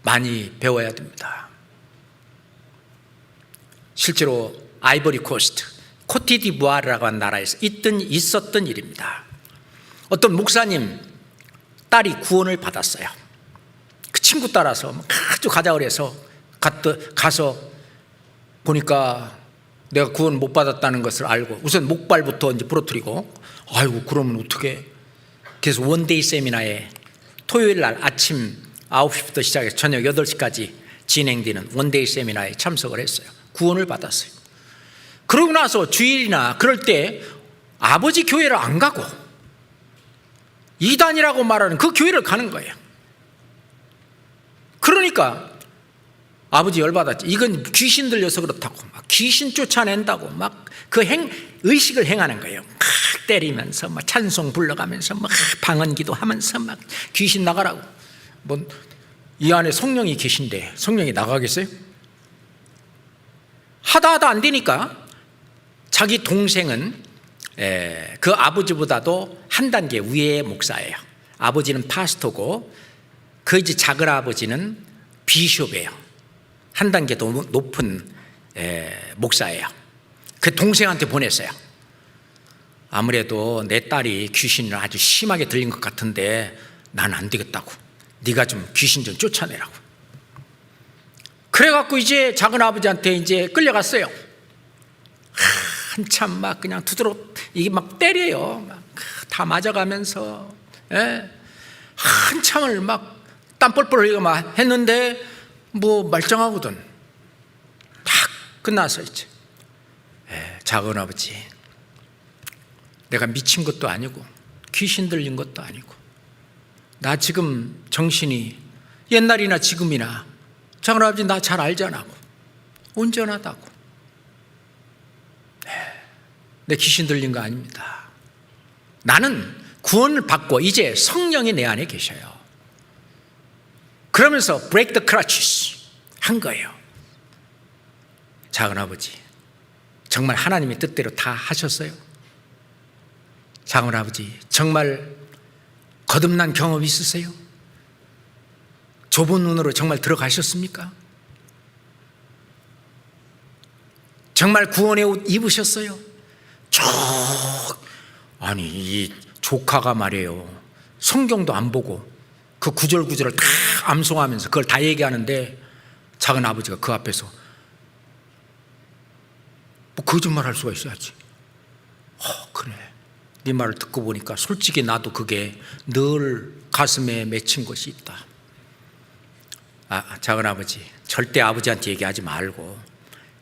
많이 배워야 됩니다. 실제로 아이보리 코스트, 코티디부아르라고 하는 나라에서 있었던 일입니다. 어떤 목사님 딸이 구원을 받았어요. 그 친구 따라서 아주 가자 그래서 가서 보니까 내가 구원 못 받았다는 것을 알고 우선 목발부터 이제 부러뜨리고, 아이고 그러면 어떻게? 그래서 원데이 세미나에 토요일 날 아침 9시부터 시작해서 저녁 8시까지 진행되는 원데이 세미나에 참석을 했어요. 구원을 받았어요. 그러고 나서 주일이나 그럴 때 아버지 교회를 안 가고 이단이라고 말하는 그 교회를 가는 거예요. 그러니까 아버지 열받았지. 이건 귀신 들려서 그렇다고 막 귀신 쫓아낸다고 막 그 의식을 행하는 거예요. 막 때리면서 막 찬송 불러가면서 막 방언기도 하면서 막 귀신 나가라고. 이 안에 성령이 계신데 성령이 나가겠어요? 하다 안 되니까 자기 동생은 그 아버지보다도 한 단계 위의 목사예요. 아버지는 파스토고 그 이제 작은 아버지는 비숍이에요. 한 단계 더 높은 목사예요. 그 동생한테 보냈어요. 아무래도 내 딸이 귀신을 아주 심하게 들린 것 같은데 난 안 되겠다고. 네가 좀 귀신 좀 쫓아내라고. 그래갖고 이제 작은 아버지한테 이제 끌려갔어요. 한참 막 그냥 두드러 이게 막 때려요. 막 다 맞아가면서 예? 한참을 막 땀 뻘뻘 흘리고 막 했는데 뭐 말짱하거든. 딱 끝나서 이제 작은 아버지, 내가 미친 것도 아니고 귀신 들린 것도 아니고 나 지금 정신이 옛날이나 지금이나 작은 아버지 나 잘 알잖아. 온전하다고. 내 귀신 들린 거 아닙니다. 나는 구원을 받고 이제 성령이 내 안에 계셔요. 그러면서 break the crutches 한 거예요. 작은 아버지, 정말 하나님의 뜻대로 다 하셨어요? 작은 아버지, 정말 거듭난 경험 있으세요? 좁은 눈으로 정말 들어가셨습니까? 정말 구원의 옷 입으셨어요? 아니 이 조카가 말이에요, 성경도 안 보고 그 구절구절을 다 암송하면서 그걸 다 얘기하는데 작은 아버지가 그 앞에서 뭐 거짓말 할 수가 있어야지. 그래, 네 말을 듣고 보니까 솔직히 나도 그게 늘 가슴에 맺힌 것이 있다. 작은 아버지, 절대 아버지한테 얘기하지 말고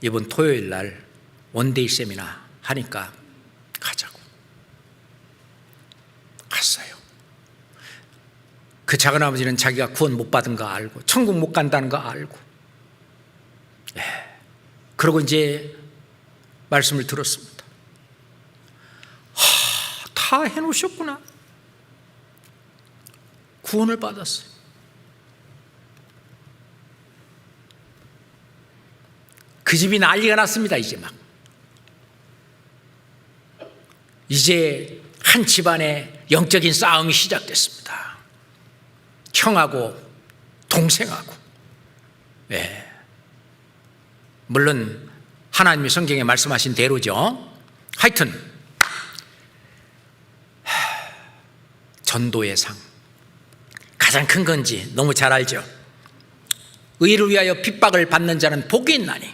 이번 토요일 날 원데이 세미나 하니까 가자고. 갔어요. 그 작은 아버지는 자기가 구원 못 받은 거 알고 천국 못 간다는 거 알고, 그러고 이제 말씀을 들었습니다. 다 해놓으셨구나. 구원을 받았어요. 그 집이 난리가 났습니다. 이제 한 집안의 영적인 싸움이 시작됐습니다. 형하고 동생하고. 물론 하나님이 성경에 말씀하신 대로죠. 하여튼 전도의 상, 가장 큰 건지 너무 잘 알죠. 의를 위하여 핍박을 받는 자는 복이 있나니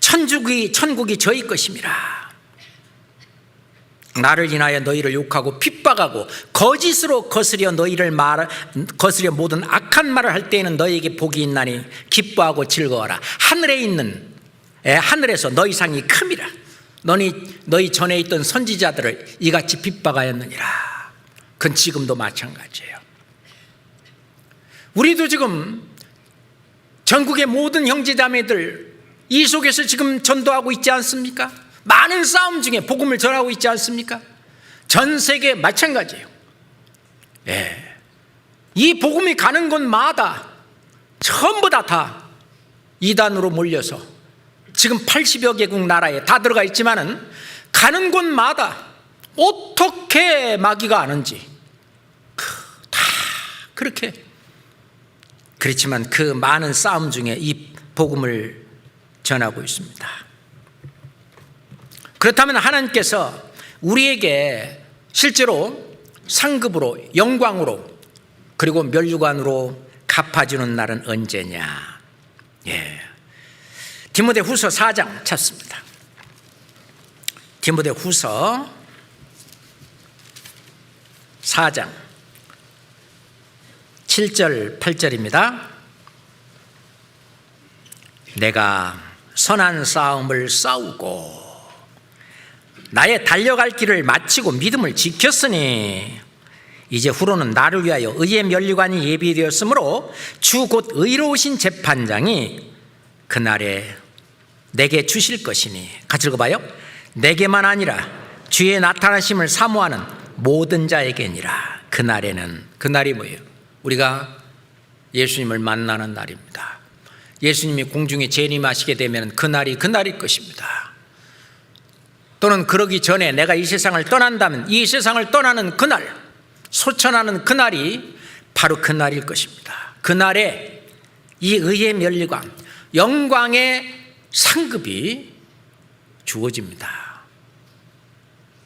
천국이 저희 것임이라. 나를 인하여 너희를 욕하고 핍박하고 거짓으로 거스려 모든 악한 말을 할 때에는 너희에게 복이 있나니 기뻐하고 즐거워라. 하늘에서 너희 상이 큼이라. 너희 전에 있던 선지자들을 이같이 핍박하였느니라. 그건 지금도 마찬가지예요. 우리도 지금 전국의 모든 형제자매들 이 속에서 지금 전도하고 있지 않습니까? 많은 싸움 중에 복음을 전하고 있지 않습니까? 전 세계 마찬가지예요. 이 복음이 가는 곳마다 전부 다 이단으로 몰려서 지금 80여 개국 나라에 다 들어가 있지만은 가는 곳마다 어떻게 마귀가 아는지 다 그렇게. 그렇지만 그 많은 싸움 중에 이 복음을 전하고 있습니다. 그렇다면 하나님께서 우리에게 실제로 상급으로, 영광으로, 그리고 면류관으로 갚아주는 날은 언제냐? 디모데후서 4장 찾습니다. 디모데후서 4장 7절 8절입니다. 내가 선한 싸움을 싸우고 나의 달려갈 길을 마치고 믿음을 지켰으니 이제 후로는 나를 위하여 의의 면류관이 예비되었으므로 주 곧 의로우신 재판장이 그날에 내게 주실 것이니. 같이 읽어봐요. 내게만 아니라 주의 나타나심을 사모하는 모든 자에게니라. 그날에는, 그날이 뭐예요? 우리가 예수님을 만나는 날입니다. 예수님이 공중에 재림하시게 되면 그날이 그날일 것입니다. 또는 그러기 전에 내가 이 세상을 떠난다면 이 세상을 떠나는 그날, 소천하는 그날이 바로 그날일 것입니다. 그날에 이 의의 면류관, 영광의 상급이 주어집니다.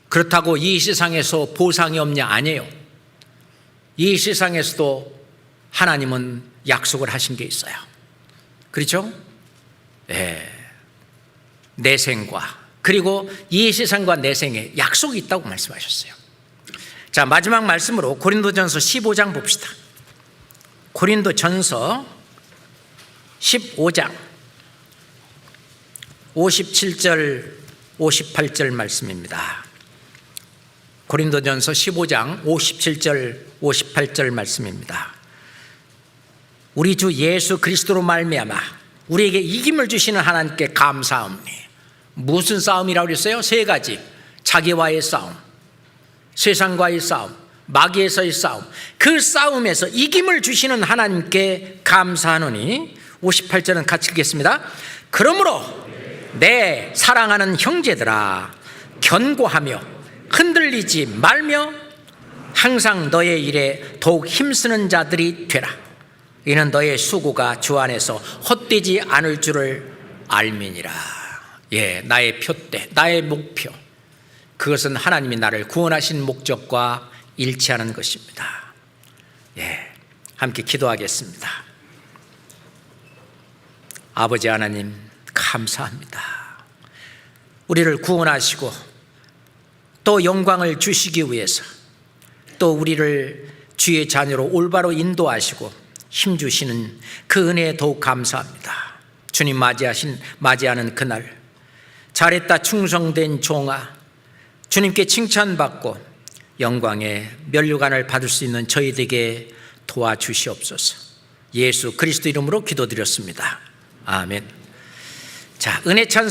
그렇다고 이 세상에서 보상이 없냐? 아니에요. 이 세상에서도 하나님은 약속을 하신 게 있어요. 그렇죠? 내생과, 그리고 이 세상과 내생에 약속이 있다고 말씀하셨어요. 자, 마지막 말씀으로 고린도전서 15장 봅시다. 고린도전서 15장 57절 58절 말씀입니다. 고린도전서 15장 57절 58절 말씀입니다. 우리 주 예수 그리스도로 말미암아 우리에게 이김을 주시는 하나님께 감사하오니. 무슨 싸움이라고 그랬어요? 세 가지. 자기와의 싸움, 세상과의 싸움, 마귀에서의 싸움. 그 싸움에서 이김을 주시는 하나님께 감사하노니. 58절은 같이 읽겠습니다. 그러므로 내 사랑하는 형제들아, 견고하며 흔들리지 말며 항상 너의 일에 더욱 힘쓰는 자들이 되라. 이는 너의 수고가 주 안에서 헛되지 않을 줄을 알미니라. 예, 나의 표대, 나의 목표, 그것은 하나님이 나를 구원하신 목적과 일치하는 것입니다. 예, 함께 기도하겠습니다. 아버지 하나님, 감사합니다. 우리를 구원하시고 또 영광을 주시기 위해서, 또 우리를 주의 자녀로 올바로 인도하시고 힘주시는 그 은혜에 더욱 감사합니다. 주님 맞이하는 그날, 잘했다 충성된 종아, 주님께 칭찬받고 영광의 면류관을 받을 수 있는 저희들에게 도와주시옵소서. 예수 그리스도 이름으로 기도드렸습니다. 아멘. 자, 은혜 찬